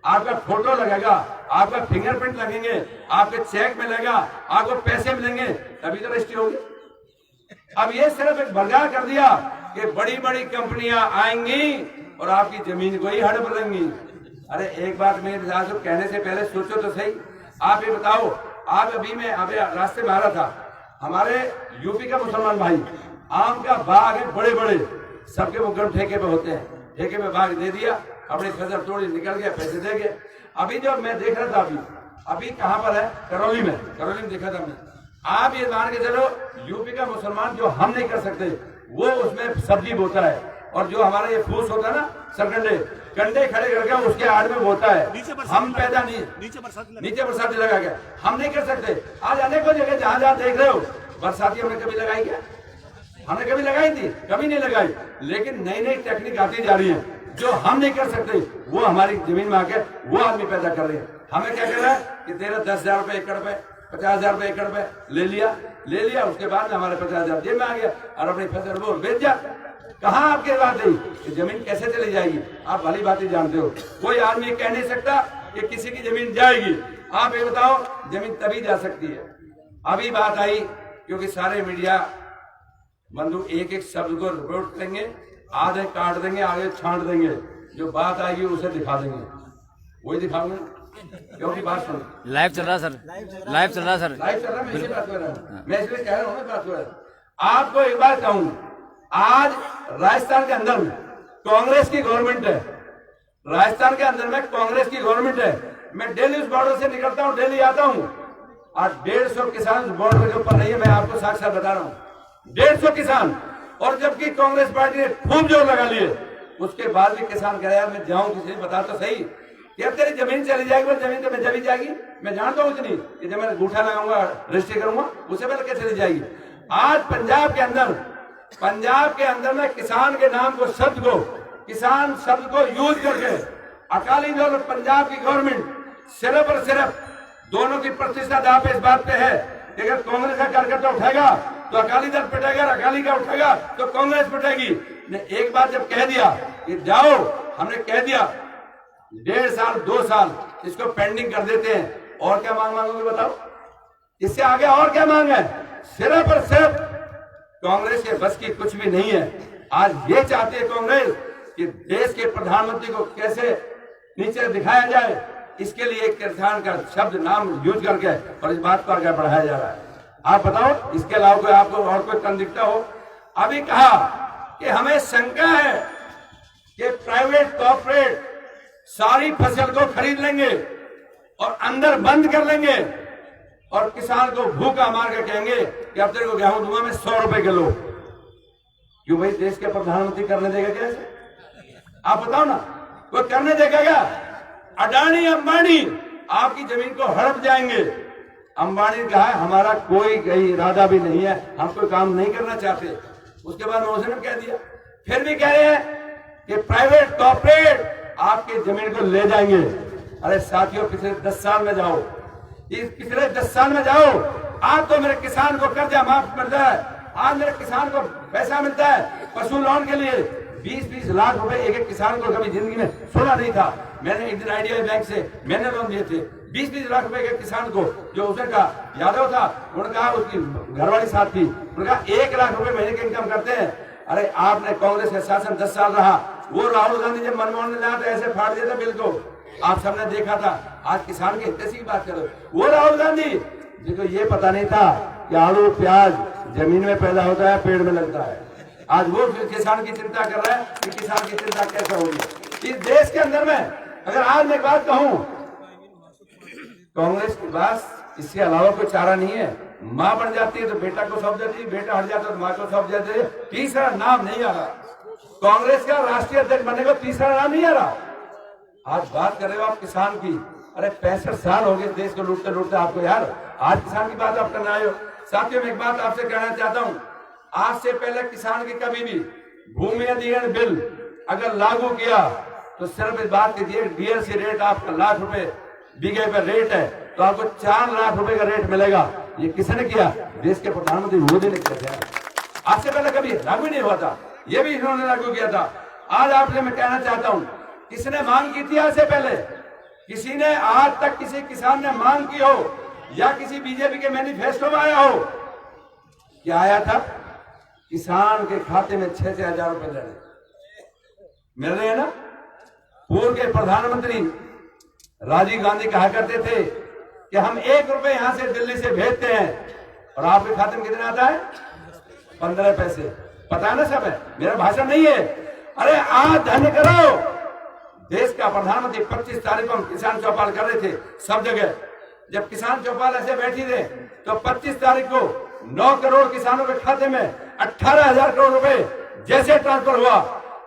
आपका फोटो लगेगा, आपका फिंगरप्रिंट लगेंगे, आपके चेक मिलेगा, आपको पैसे मिलेंगे, तभी तो रजिस्ट्री होगी। अब ये सिर्फ एक बरगाह कर दिया कि बड़ी बड़ी कंपनियां आएंगी और आपकी जमीन को ही हड़प लेंगी। अरे एक बात मेरे साथ कहने से पहले सोचो तो सही। आप ये बताओ, आप अभी रास्ते में आ रहा था, हमारे यूपी का मुसलमान भाई, आम का बाग है बड़े बड़े, सबके मुकदम ठेके पे होते हैं, ठेके पे बाग दे दिया, अपनी फसल तोड़ी, निकल गया, पैसे दे गए। अभी जो मैं देख रहा था, अभी कहाँ पर है, करौली में देखा था मैं। आप ये मान के चलो, यूपी का मुसलमान जो हम नहीं कर सकते वो उसमें सब्जी बोता है, और जो हमारा ये फूस होता है ना, सरकंडे कंडे खड़े करके उसके आड़ में बोता है। हम पैदा नहीं, नीचे बरसाती लगा के हम नहीं कर सकते। आज अनेकों जगह जहां जहां देख रहे हो बरसाती हमने कभी लगाई क्या? हमने कभी लगाई थी? कभी नहीं लगाई। लेकिन नई नई टेक्निक आती जा रही है, जो हम नहीं कर सकते वो हमारी जमीन में आके वो आदमी पैदा कर रहे हैं। हमें क्या कर रहा है कि तेरा 10,000 रुपए एकड़ पे, 50,000 रुपए एकड़ पे ले लिया, उसके बाद में हमारे 50,000 जेब में आ गया और अपनी फसल वो बेच जा। कहाँ आपके बात नहीं कि जमीन कैसे चली जाएगी? आप भली बात ही जानते हो। कोई आदमी कह नहीं सकता कि किसी की जमीन जाएगी। आप ये बताओ, जमीन तभी जा सकती है। अभी बात आई क्योंकि सारे मीडिया बंधु एक एक शब्द को रिपोर्ट करेंगे, आधे काट देंगे, आगे छांट देंगे, जो बात आएगी उसे दिखा देंगे, वही दिखाऊंगे। क्योंकि बात सुनो, लाइव चल रहा सर, लाइव चल रहा सर, लाइव चल रहा, मैं इसी बात कर रहा हूँ, मैं इसलिए कह रहा हूँ बात कर रहा हूँ। आपको एक बात कहूँ, आज राजस्थान के अंदर में कांग्रेस की गवर्नमेंट है, राजस्थान के अंदर में कांग्रेस की गवर्नमेंट है। मैं डेली उस बॉर्डर से निकलता हूँ, डेली आता हूँ, और 150 किसान बॉर्डर के ऊपर नहीं है, मैं आपको साक्षात बता रहा हूँ, 150 किसान। और जबकि कांग्रेस पार्टी ने खूब जोर लगा लिए, उसके बाद भी किसान कह रहे यार मैं जाऊं, किसी बता तो सही कि अब तेरी जमीन चली जाएगी। बोले जमीन तो मैं चली जाएगी, मैं जानता हूं इतनी कि जब मैं अंगूठा लगाऊंगा, रजिस्ट्री करूंगा, उससे पहले कैसे चली जाएगी। आज पंजाब के अंदर में किसान के नाम को किसान शब्द को यूज करके अकाली दल और पंजाब की गवर्नमेंट सिर्फ और सिर्फ दोनों की प्रतिष्ठा दांव पे इस बात पे है कि अगर कांग्रेस का कार्यकर्ता उठेगा तो अकाली दल पिटेगा, अकाली का उठेगा तो कांग्रेस पिटेगी। ने एक बार जब कह दिया कि जाओ, हमने कह दिया 1.5 साल 2 साल इसको पेंडिंग कर देते हैं, और क्या मांगोगे बताओ? इससे आगे और क्या मांग है? सिर्फ और सिर्फ कांग्रेस के बस की कुछ भी नहीं है। आज ये चाहते हैं कांग्रेस कि देश के प्रधानमंत्री को कैसे नीचे दिखाया जाए, इसके लिए एक किसान का शब्द नाम यूज करके और इस बात को आगे बढ़ाया जा रहा है। आप बताओ, इसके अलावा कोई आपको और कोई कम दिखता हो? अभी कहा कि हमें शंका है कि प्राइवेट कॉर्पोरेट सारी फसल को खरीद लेंगे और अंदर बंद कर लेंगे और किसान को भूखा मार के कहेंगे कि अब तेरे को गेहूं दूंगा मैं 100 रुपए किलो। क्यों भाई, देश के प्रधानमंत्री करने देगा क्या? आप बताओ ना, कोई करने देगा क्या? अडानी अंबानी आपकी जमीन को हड़प जाएंगे। अंबानी ने कहा है हमारा कोई इरादा भी नहीं है, हम कोई काम नहीं करना चाहते। उसके बाद उसने कह दिया, फिर भी कह रहे हैं कि प्राइवेट कॉर्पोरेट आपकी जमीन को ले जाएंगे। अरे साथियों, पिछले 10 साल में जाओ, पिछले 10 साल में जाओ, आज तो मेरे किसान को कर्जा माफ मिलता है, आज मेरे किसान को पैसा मिलता है पशु लोन के लिए 20-20 लाख रुपए एक किसान को कभी जिंदगी में सुना नहीं था। मैंने एक दिन आईडीआई बैंक से मैंने लोन दिए थे 20-20 लाख रुपए के किसान को, जो उसने कहा यादव था, उन्होंने कहा उसकी घरवाली साथ थी, उन्होंने कहा 1 लाख रुपए महीने के इनकम करते हैं। अरे आपने कांग्रेस का शासन 10 साल रहा, वो राहुल गांधी जब मनमोहन लाया तो ऐसे फाड़ दिया था बिल को, आप सबने देखा था। आज किसान के हित की बात करो, वो राहुल गांधी जिसको ये पता नहीं था कि आलू प्याज जमीन में पैदा होता है, पेड़ में लगता है। आज वो किसान की चिंता कर रहा है कि किसान की चिंता कैसे होगी। इस देश के अंदर में अगर आज मैं एक बात कहूं, कांग्रेस के पास इसके अलावा कोई चारा नहीं है। माँ बन जाती है तो बेटा को सौंप देती है, बेटा हट जाता है तो माँ को सौंप देती है, तीसरा नाम नहीं आ रहा। कांग्रेस का राष्ट्रीय अध्यक्ष बनने का तीसरा नाम नहीं आ रहा। आज बात कर रहे हो आप किसान की, अरे 65 साल हो गए देश को लूटते लूटते आपको यार, आज किसान की बात आप करना आए हो। साथियों, मैं एक बात आपसे कहना चाहता हूं, आज से पहले किसान की कभी भी भूमि अधिग्रहण बिल अगर लागू किया तो सिर्फ इस बात की डीएलसी रेट आपका लाख रुपए बीघे पे रेट है तो आपको 4 लाख रुपए का रेट मिलेगा। ये किसने किया? देश के प्रधानमंत्री मोदी ने किया। आज से पहले कभी लागू नहीं हुआ था, ये भी इन्होंने लागू किया था। आज आपसे मैं कहना चाहता हूं, किसने मांग की थी आज से पहले? किसी ने आज तक किसी किसान ने मांग की हो या किसी बीजेपी के मैनिफेस्टो में आया हो? क्या आया था? किसान के खाते में 6-6 हजार रुपए मिल रहे हैं ना। पूर्व के प्रधानमंत्री राजीव गांधी कहा करते थे कि हम 1 रुपए यहां से दिल्ली से भेजते हैं और आपके खाते में कितना आता है? 15 पैसे। पता है ना सब है, मेरा भाषण नहीं है। अरे आज धन्य करो देश का प्रधानमंत्री। 25 तारीख को हम किसान चौपाल कर रहे थे सब जगह। जब किसान चौपाल ऐसे बैठी थे तो 25 तारीख को 9 करोड़ किसानों के खाते में 18,000 करोड़ रुपए जैसे ट्रांसफर हुआ,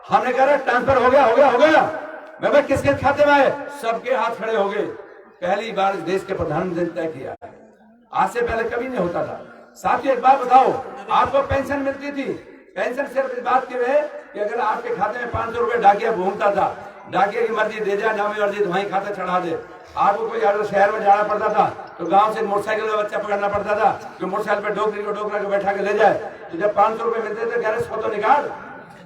हमने कहा ट्रांसफर हो गया। मैं किसके खाते में आए? सबके हाथ खड़े हो गए। पहली बार देश के प्रधानमंत्री ने तय किया। आज से पहले कभी नहीं होता था। साथियों, एक बात बताओ, आपको पेंशन मिलती थी। पेंशन सिर्फ इस बात की है कि अगर आपके खाते में 500 रुपए डाकिया घूमता था, डाकिया की मर्जी दे जाए, नामी मर्जी तो वहीं खाता चढ़ा दे। आपको कोई अगर शहर में जाना पड़ता था तो गांव से मोटरसाइकिल का बच्चा पकड़ना पड़ता था जो मोटरसाइकिल पे डोकरा को बैठा के ले जाए। तो जब 500 रुपए मिलते थे, कह रहे 100 तो निकाल,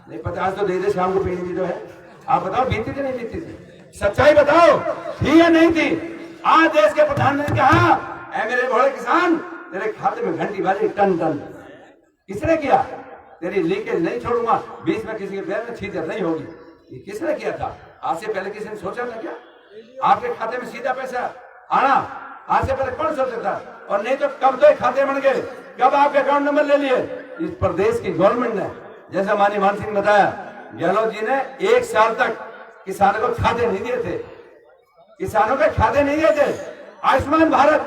नहीं 50 तो दे दे, शाम को पीनी भी तो है। आप बताओ बीती थी नहीं बीती थी? सच्चाई बताओ, थी या नहीं थी? आज देश के प्रधानमंत्री कहा, ऐ मेरे भोले किसान, तेरे खाते में घंटी बाजी टन टन। किसने किया? तेरी लीकेज नहीं छोड़ूंगा, बीच में किसी के पैर में छींटर नहीं होगी। ये किसने किया था? आज से पहले किसी ने सोचा था क्या आपके खाते में सीधा पैसा आना? आज से पहले कौन सोचता था? और नहीं तो कब तो खाते बन गए, कब आपके अकाउंट नंबर ले लिए इस प्रदेश की गवर्नमेंट ने। जैसा माननीय मान सिंह बताया, गहलोत जी ने 1 साल तक किसानों को खाते नहीं दिए थे। किसानों के खाते नहीं दिए थे। आयुष्मान भारत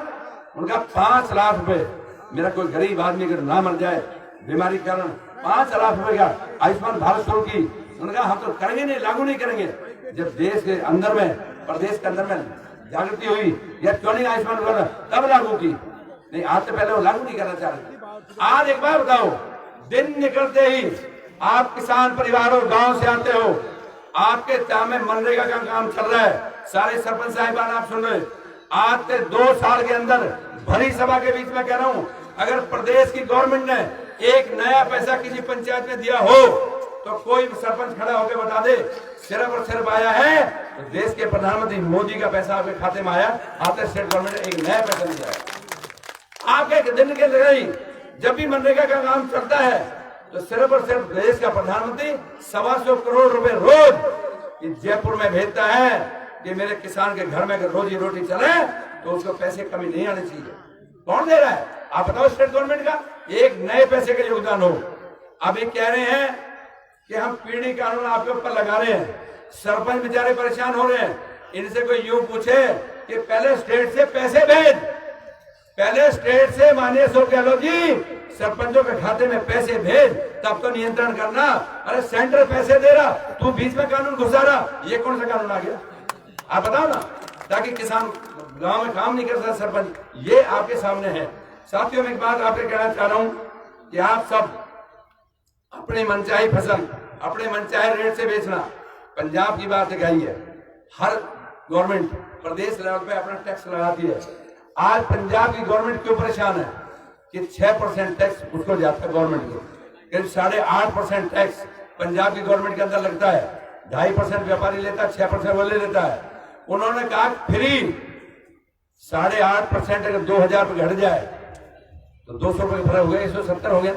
उनका 5 लाख रुपए, मेरा कोई गरीब आदमी अगर ना मर जाए बीमारी के कारण, 5 लाख रुपए का आयुष्मान भारत शुरू की। उनका हम तो करेंगे नहीं, लागू नहीं करेंगे। जब देश के अंदर में, प्रदेश के अंदर में जागृति हुई, या क्यों नहीं आयुष्मान भारत तब लागू की? नहीं, आज से पहले वो लागू नहीं करना चाह रहे। आज एक बार बताओ, दिन निकलते ही आप किसान परिवार और गांव से आते हो, आपके गांव में मनरेगा का काम चल रहा है। सारे सरपंच साहिबान आप सुन रहे, आज से 2 साल के अंदर भरी सभा के बीच में कह रहा हूं, अगर प्रदेश की गवर्नमेंट ने एक नया पैसा किसी पंचायत में दिया हो तो कोई सरपंच खड़ा होकर बता दे सिर्फ और सिर्फ आया है तो देश के प्रधानमंत्री मोदी का पैसा आपके खाते में आया। आपके स्टेट गवर्नमेंट ने एक नया पैसा नहीं दिया। आपके दिन के लिए जब भी मनरेगा का काम चलता है तो सिर्फ और सिर्फ देश का प्रधानमंत्री 125 करोड़ रुपए रोज जयपुर में भेजता है कि मेरे किसान के घर में अगर रोजी रोटी चले तो उसको पैसे कमी नहीं आनी चाहिए। कौन दे रहा है? आप बताओ। स्टेट गवर्नमेंट का एक नए पैसे का योगदान हो। अभी कह रहे हैं कि हम पीढ़ी कानून आपके ऊपर लगा रहे हैं, सरपंच बेचारे परेशान हो रहे हैं। इनसे कोई यूं पूछे कि पहले स्टेट से पैसे भेज, पहले स्टेट से माननीय अशोक गहलोत जी सरपंचों के खाते में पैसे भेज, तब तो नियंत्रण करना। अरे सेंटर पैसे दे रहा, तू बीच में कानून घुसा रहा, ये कौन सा कानून आ गया? आप बताओ ना, ताकि किसान गांव में काम नहीं कर सकता सरपंच। ये आपके सामने है। साथियों, में एक बात आपसे कहना चाह रहा हूं कि आप सब अपने मनचाही फसल अपने मनचाहे रेट से बेचना। पंजाब की बात एक आई है, हर गवर्नमेंट प्रदेश लेवल पे अपना टैक्स लगाती है। आज पंजाब की गवर्नमेंट क्यों परेशान है कि 6% टैक्स उसको जाता है गवर्नमेंट को, करीब 8.5% टैक्स पंजाब की गवर्नमेंट के अंदर लगता है। 2.5% व्यापारी लेता है, 6% वो ले लेता है। उन्होंने कहा फ्री 8.5% अगर 2,000 रुपये घट जाए तो 200 रुपये फर्क हो गया, 170 हो गया।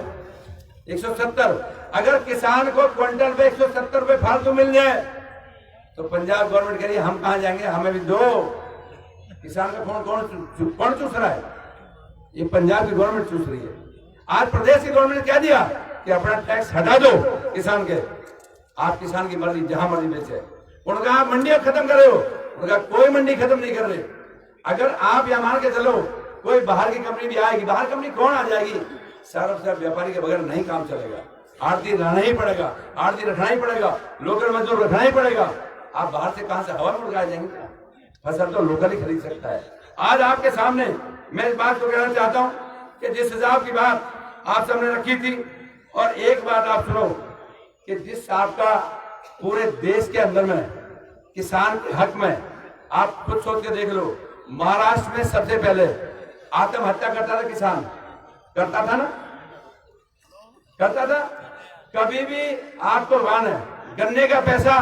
170 अगर किसान को क्विंटल पे 170 रुपये फालतू मिल जाए तो पंजाब गवर्नमेंट कह रही है हम कहां जाएंगे, हमें भी दो। किसान का कौन चूस रहा है? ये पंजाब की गवर्नमेंट चूस रही है। आज प्रदेश की गवर्नमेंट ने कह दिया कि अपना टैक्स हटा दो किसान के, आप किसान की मर्जी जहां मर्जी बेचे। उनका आप मंडियां खत्म कर रहे हो, उनका कोई मंडी खत्म नहीं कर रहे। अगर आप यहाँ मान के चलो कोई बाहर की कंपनी भी आएगी, बाहर कंपनी कौन आ जाएगी, सारा व्यापारी के बगैर नहीं काम चलेगा, आड़ती रहना ही पड़ेगा, आड़ती रखना ही पड़ेगा, लोकल मजदूर रखना ही पड़ेगा। आप बाहर से कहां से हवा में उड़ाए जाएंगे, फसल तो लोकल ही खरीद सकता है। आज आपके सामने मैं इस बात को कहना चाहता हूं कि जिस हिसाब की बात आप सबने रखी थी, और एक बात आप सुनो कि जिस आपका पूरे देश के अंदर में किसान के हक में, आप खुद सोच के देख लो, महाराष्ट्र में सबसे पहले आत्महत्या करता था किसान, करता था ना, करता था। कभी भी आपको मान है, गन्ने का पैसा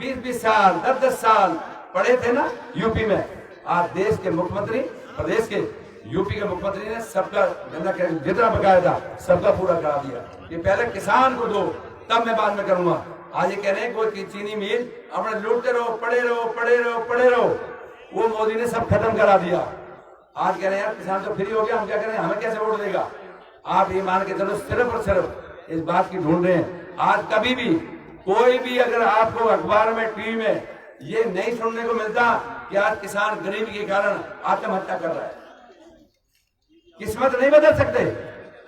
20-20 साल 10-10 साल पड़े थे ना यूपी में। आज देश के मुख्यमंत्री, प्रदेश के यूपी के मुख्यमंत्री ने सबका गन्ना जितना बकाया था सबका पूरा करा दिया। ये पहले किसान को दो, तब मैं बाद में करूंगा। आज ये कह रहे हैं कोई चीनी मिल अपने लूटते रहो, पड़े रहो, पड़े रहो, पड़े रहो, वो मोदी ने सब खत्म करा दिया। आज कह रहे हैं यार किसान तो फ्री हो गया, हम क्या करें, हमें कैसे वोट देगा। आप ये मान के चलो सिर्फ और सिर्फ इस बात की ढूंढ रहे हैं। आज कभी भी कोई भी अगर आपको अखबार में, टीवी में ये नहीं सुनने को मिलता कि आज किसान गरीबी के कारण आत्महत्या कर रहा है। किस्मत नहीं बदल सकते,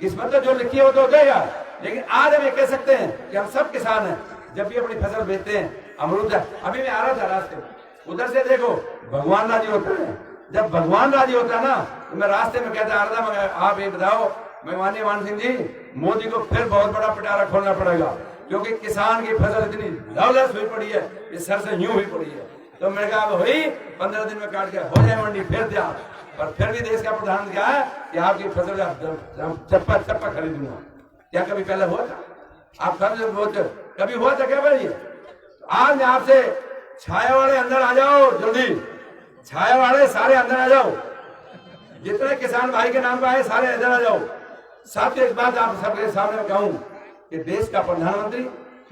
किस्मत तो जो लिखी है वो तो हो जाएगा, लेकिन आज हम ये कह सकते हैं कि हम सब किसान हैं। जब भी अपनी फसल बेचते हैं, अमरूद है, अभी मैं आ रहा था रास्ते में, उधर से देखो भगवान राजी होता है। जब भगवान राजी होता है ना, तो मैं रास्ते में कहता आ रहा था, आप ये बताओ माननीय मान सिंह जी, मोदी को फिर बहुत बड़ा पिटारा खोलना पड़ेगा, क्योंकि किसान की फसल इतनी लवलस हुई पड़ी है, इस सर से यूं हुई पड़ी है। तो मैंने कहा हुई 15 दिन में काट के हो जाए मंडी, फिर दिया। पर फिर भी देश का प्रधानमंत्री क्या है कि आपकी फसल चप्पा चप्पा खरीदूंगा। क्या कभी पहले हुआ था? आप कभी हुआ था क्या भाई? आज मैं आपसे छाया वाले अंदर आ जाओ, जल्दी छाया वाले सारे अंदर आ जाओ, जितने किसान भाई के नाम का है सारे अंदर आ जाओ। साथ ही एक बात आप सबके सामने कहूं कि देश का प्रधानमंत्री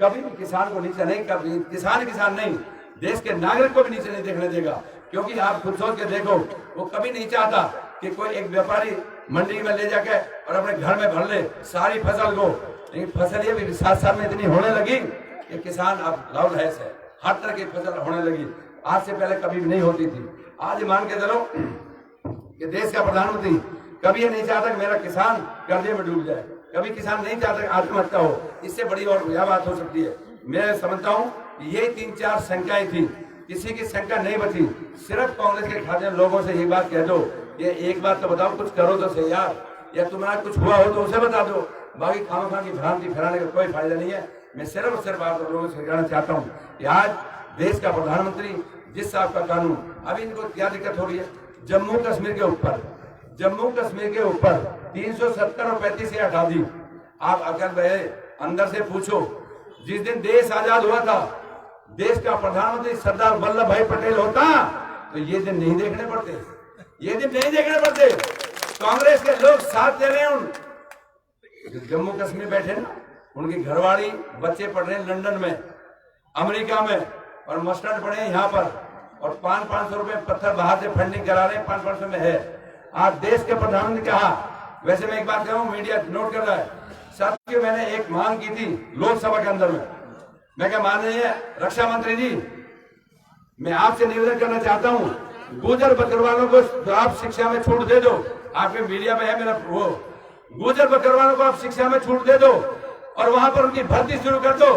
कभी भी किसान को नीचे नहीं, कभी किसान नहीं, देश के नागरिक को भी नीचे नहीं देखने देगा। क्योंकि आप खुद सोच के देखो, वो कभी नहीं चाहता कि कोई एक व्यापारी मंडी में ले जाके और अपने घर में भर ले सारी फसल को। लेकिन फसल ये भी साथ में इतनी होने लगी कि किसान अब लवलहस है, हर तरह की फसल होने लगी। आज से पहले कभी भी नहीं होती थी। आज मान के चलो कि देश का प्रधानमंत्री कभी ये नहीं चाहता कि मेरा किसान कर्जे में डूब जाए, कभी किसान नहीं चाहता कि आत्महत्या हो। इससे बड़ी और क्या बात हो सकती है? मैं समझता हूँ ये 3-4 शंकाएं थी, किसी की शंका नहीं बची। सिर्फ कांग्रेस के खाते लोगों से ये बात कह दो, ये एक बात तो बताओ, कुछ करो तो सही यार, या तुम्हारा कुछ हुआ हो तो उसे बता दो। बाकी खामखा की भ्रांति फैलाने का कोई फायदा नहीं है। मैं सिर्फ और सिर्फ आप लोगों से कहना चाहता हूँ कि आज देश का प्रधानमंत्री जिस साहब का कानून, अभी इनको क्या दिक्कत हो रही है, जम्मू कश्मीर के ऊपर 370 और 35 से हटा दी। आप अगर भाई अंदर से पूछो, जिस दिन देश आजाद हुआ था, देश का प्रधानमंत्री सरदार वल्लभ भाई पटेल होता तो ये दिन नहीं देखने पड़ते, ये दिन नहीं देखने पड़ते। कांग्रेस के लोग साथ दे रहे हैं उन जम्मू कश्मीर बैठे ना, उनकी घरवाली बच्चे पढ़ रहे हैं लंदन में, अमेरिका में, और मस्टर्ड पढ़े हैं यहाँ पर, और 500 रुपए पत्थर बाहर से फंडिंग करा रहे हैं, 500 में है। आज देश के प्रधानमंत्री कहा, वैसे मैं एक बात कहूँ, मीडिया नोट कर रहा है साथियों, मैंने एक मांग की थी लोकसभा के अंदर में, मैं क्या माननीय रक्षा मंत्री जी, मैं आपसे निवेदन करना चाहता हूँ, गुर्जर बकरवालों को आप शिक्षा में छूट दे दो। आपके मीडिया में है मेरा वो, गुर्जर बकरवालों को आप शिक्षा में छूट दे दो और वहां पर उनकी भर्ती शुरू कर दो।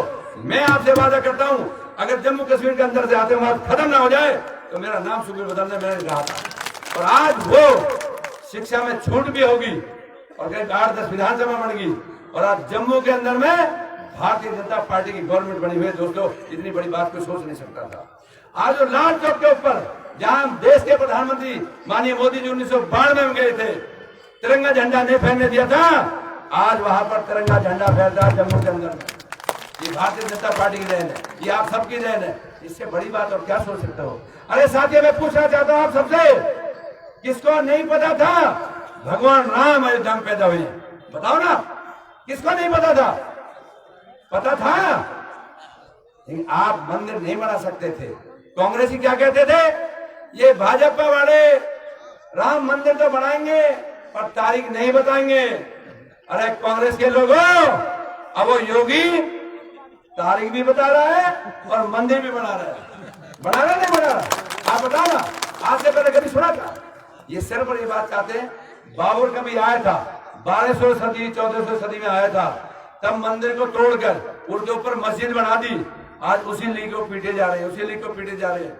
मैं आपसे वादा करता हूं, अगर जम्मू कश्मीर के अंदर से आतंकवाद खत्म ना हो जाए तो मेरा नाम सुखबीर बदलने मैंने कहा था, और आज वो शिक्षा में छूट भी होगी और कहीं 8-10 विधानसभा बन गई, और आज जम्मू के अंदर में भारतीय जनता पार्टी की गवर्नमेंट बनी हुई है। दोस्तों, इतनी बड़ी बात कोई सोच नहीं सकता था। आज जो लाल चौक के ऊपर जहां देश के प्रधानमंत्री माननीय मोदी जी 1992 में गए थे, तिरंगा झंडा नहीं फहरने दिया था, आज वहां पर तिरंगा झंडा फहरता है जम्मू के अंदर में। ये भारतीय जनता पार्टी की देन है, ये आप सबकी देन है। इससे बड़ी बात और क्या सोच सकते हो? अरे साथियों, मैं पूछना चाहता हूं आप सबसे, किसको नहीं पता था भगवान राम अयोध्या में पैदा हुए? बताओ ना, किसको नहीं पता था? पता था, लेकिन आप मंदिर नहीं बना सकते थे। कांग्रेसी क्या कहते थे, ये भाजपा वाले राम मंदिर तो बनाएंगे पर तारीख नहीं बताएंगे। अरे कांग्रेस के लोगों, अब वो योगी तारीख भी बता रहा है और मंदिर भी बना रहा है। बना रहा नहीं बना रहा? आप बताओ ना, आज से पहले कभी सुना था? ये सिर्फ ये बात चाहते हैं। बाबर कभी आया था 1200 सदी 1400 सदी में आया था, तब मंदिर को तोड़कर उसके ऊपर मस्जिद बना दी। आज उसी लीग को पीटे जा रहे हैं, उसी लीग को पीटे जा रहे हैं।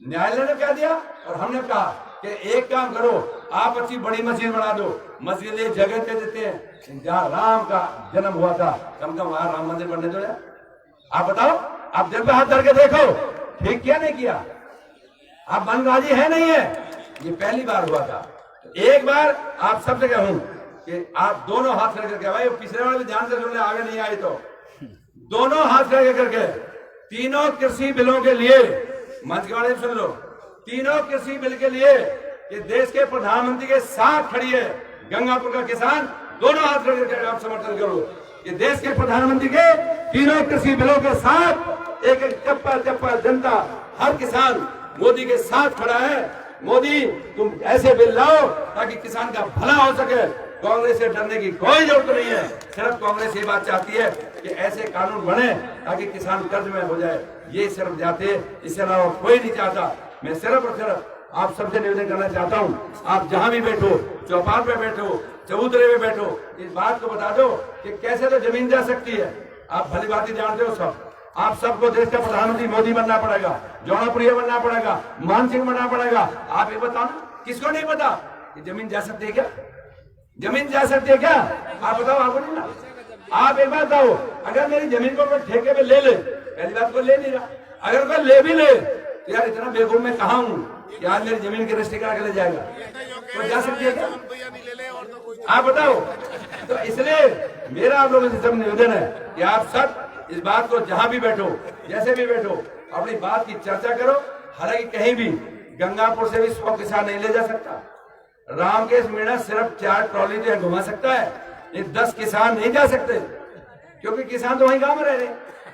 न्यायालय ने क्या दिया और हमने कहा कि एक काम करो, आप अच्छी बड़ी मस्जिद बना दो। मस्जिद एक जगह दे देते हैं जहां राम का जन्म हुआ था, कम कम वहां राम मंदिर बनने दो यार। आप बताओ, आप दिल पे हाथ धर के देखो, ठीक किया नहीं किया? आप मन राजी है नहीं है? ये पहली बार हुआ था। एक बार आप सब जगह हूं कि आप दोनों हाथ खड़े करके, भाई पिछले वाले भी ध्यान से सुन ले, आगे नहीं आए तो दोनों हाथ खड़े करके तीनों कृषि बिलों के लिए, मंच के वाले सुन लो, तीनों कृषि बिल के लिए ये देश के प्रधानमंत्री के साथ खड़ी है। गंगापुर का किसान दोनों हाथ खड़े करके आप समर्थन करो। ये देश के प्रधानमंत्री के तीनों कृषि बिलों के साथ एक एक चप्पा चप्पा जनता, हर किसान मोदी के साथ खड़ा है। मोदी तुम ऐसे बिल लाओ ताकि किसान का भला हो सके। कांग्रेस से डरने की कोई जरूरत नहीं है। सिर्फ कांग्रेस ये बात चाहती है कि ऐसे कानून बने ताकि किसान कर्ज में हो जाए, ये सिर्फ चाहते हैं, इससे अलावा कोई नहीं चाहता। मैं सिर्फ और सिर्फ आप सबसे निवेदन करना चाहता हूँ, आप जहां भी बैठो, चौपाल पे बैठो, चबूतरे पे बैठो, इस बात को बता दो कि कैसे तो जमीन जा सकती है। आप भली बात जानते हो सब। आप सबको देश का प्रधानमंत्री मोदी बनना पड़ेगा, जौनपुरिया बनना पड़ेगा, मान सिंह बनना पड़ेगा। आप ये बताओ ना, किसको नहीं पता कि जमीन जा सकती है क्या? जमीन जा सकती है क्या? आप बताओ, आपको नहीं ना? आप एक बात बताओ, अगर मेरी जमीन को ठेके पे ले ले, पहली बात को ले नहीं रहा, अगर कोई ले भी ले तो यार इतना बेवकूफ मैं कहा हूं कि आज मेरी जमीन की रजिस्ट्री करा के ले जाएगा? तो जा सकती है क्या? आप बताओ। तो इसलिए मेरा आप लोगों से सब निवेदन है कि आप सब इस बात को जहां भी बैठो, जैसे भी बैठो, अपनी बात की चर्चा करो। हालांकि कहीं भी गंगापुर से भी 100 किसान नहीं ले जा सकता। रामकेश मीणा सिर्फ 4 ट्रॉली जो घुमा सकता है, ये 10 किसान नहीं जा सकते, क्योंकि किसान तो वही गांव में रह रहे,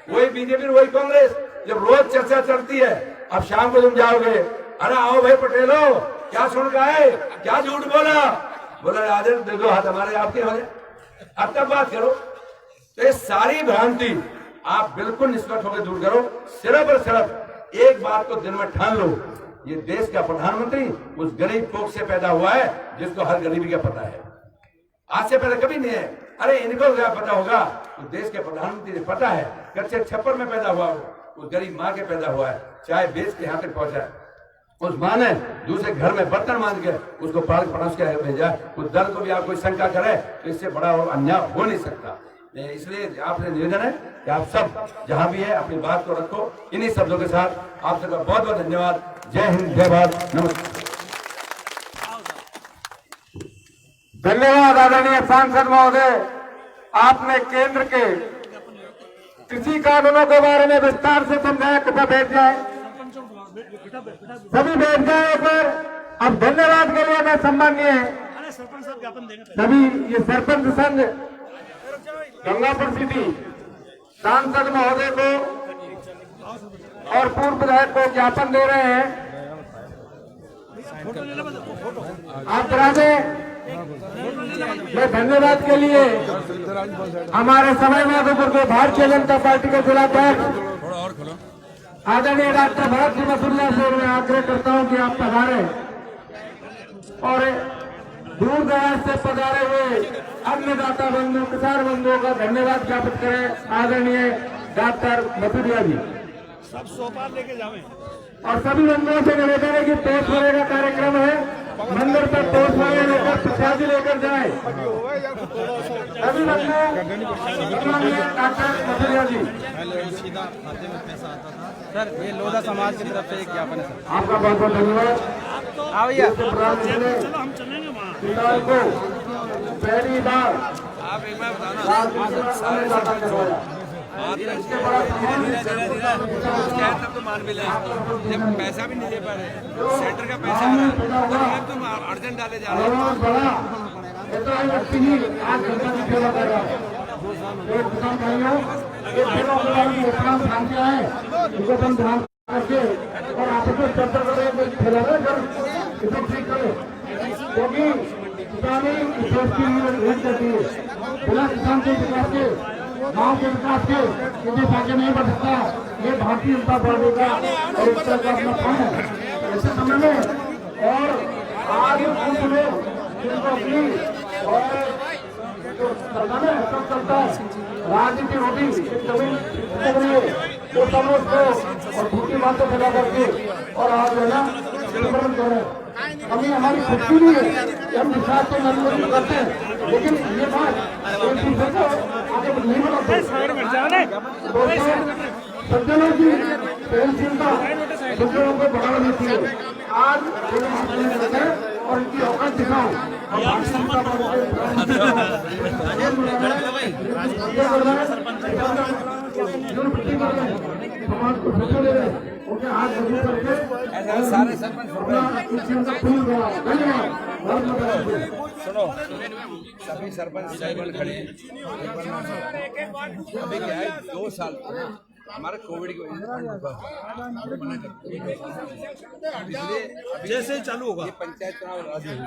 वही बीजेपी वही कांग्रेस। जब रोज चर्चा चलती है, अब शाम को तुम जाओगे, अरे आओ भाई पटेलो, क्या सुन का है, क्या झूठ बोला, बोला राजन दे दो हाथ हमारे आपके हो जाए, अब तक बात करो। तो ये सारी भ्रांति आप बिल्कुल निष्पक्ष होकर दूर करो। सिर्फ और सिर्फ एक बात को दिन में ठान लो, ये देश का प्रधानमंत्री उस गरीब कोख से पैदा हुआ है जिसको हर गरीबी का पता है। आज से पहले कभी नहीं है। अरे इनको क्या पता होगा? तो देश के प्रधानमंत्री ने पता है, कच्चे छप्पर में पैदा हुआ हो, उस गरीब माँ के पैदा हुआ है, चाय बेच के यहाँ तक पहुंचा है। उस माँ ने दूसरे घर में बर्तन मान के उसको पाल पड़ोस के भेजा। उस दर्द को भी आप कोई शंका करे तो इससे बड़ा और अन्याय हो नहीं सकता। इसलिए आपसे निवेदन है कि आप सब जहां भी है अपनी बात को रखो। इन्हीं शब्दों के साथ आप सबका बहुत बहुत धन्यवाद। जय हिंद, जय भारत, नमस्कार। धन्यवाद आदरणीय सांसद महोदय, आपने केंद्र के कृषि कानूनों के बारे में विस्तार से समझाया। कृपया बैठ जाए, सभी बैठ जाए पर। अब धन्यवाद के लिए मैं सम्मानीय सभी ये सरपंच संघ गंगापुर सिटी सांसद महोदय को और पूर्व विधायक को ज्ञापन दे रहे हैं। आप करा दें। मैं धन्यवाद के लिए हमारे सवाई माधोपुर के भारतीय जनता पार्टी के जिलाध्यक्ष आदरणीय डॉक्टर भरत सिंह मसूरिया से मैं आग्रह करता हूं कि आप पधारें और दूर दराज से पधारे हुए अन्नदाता बंधु, किसान बंधुओं का धन्यवाद ज्ञापित करें। आदरणीय डॉक्टर मसूरिया जी सब सोपान लेके जावे और सभी बंधुओं से निवेदन है कि टोस्ट भरे का कार्यक्रम है, मंदिर पर टोस्ट भरे लेकर प्रसादी लेकर जाए। सभी बंधु डॉक्टर मसूरिया जी। सर ये लोधा समाज की तरफ से एक ज्ञापन है सर। आपका बहुत बहुत धन्यवाद। चलो हम चलेंगे वहाँ। किसान को पहली बार आप एक बार बताना तब तो मान भी ले, जब पैसा भी नहीं दे पा रहे, सेंटर का पैसा आ रहा है तो तुम अर्जेंट डाले जा रहे हैं और आप चर्चा ठीक करो, क्योंकि किसानी करती है। बिना किसान के विकास के गांव के विकास के यदि आगे नहीं बढ़ सकता, ये भारतीय जनता पार्टी का और उत्तर का अपना फंड है। ऐसे समय में और आज कुछ लोग जिनको अपनी और जो सरकार है सब चलता है राजनीति होगी जमीन वो सब उसको और झूठी बातें फैला करके और आज जो है ना विवरण कर रहे हैं। हमें हमारी खुशी नहीं है कि हम विकास तो नहीं करते हैं, लेकिन ये बात एक दूसरे को आगे नहीं बढ़ाते। सज्जनों की सहनशीलता सज्जनों को बढ़ावा देती है। आज और इनकी औकात दिखाओ और भारतीय जनता समाज को धोखा दे रहे उनके हाथ मजबूत करके सारे सरपंच सुनो, सभी सरपंच साहिबान खड़े हैं। अभी क्या है 2 साल हमारे कोविड की वजह से जैसे ही चालू होगा ये पंचायत चुनाव राजी हुई।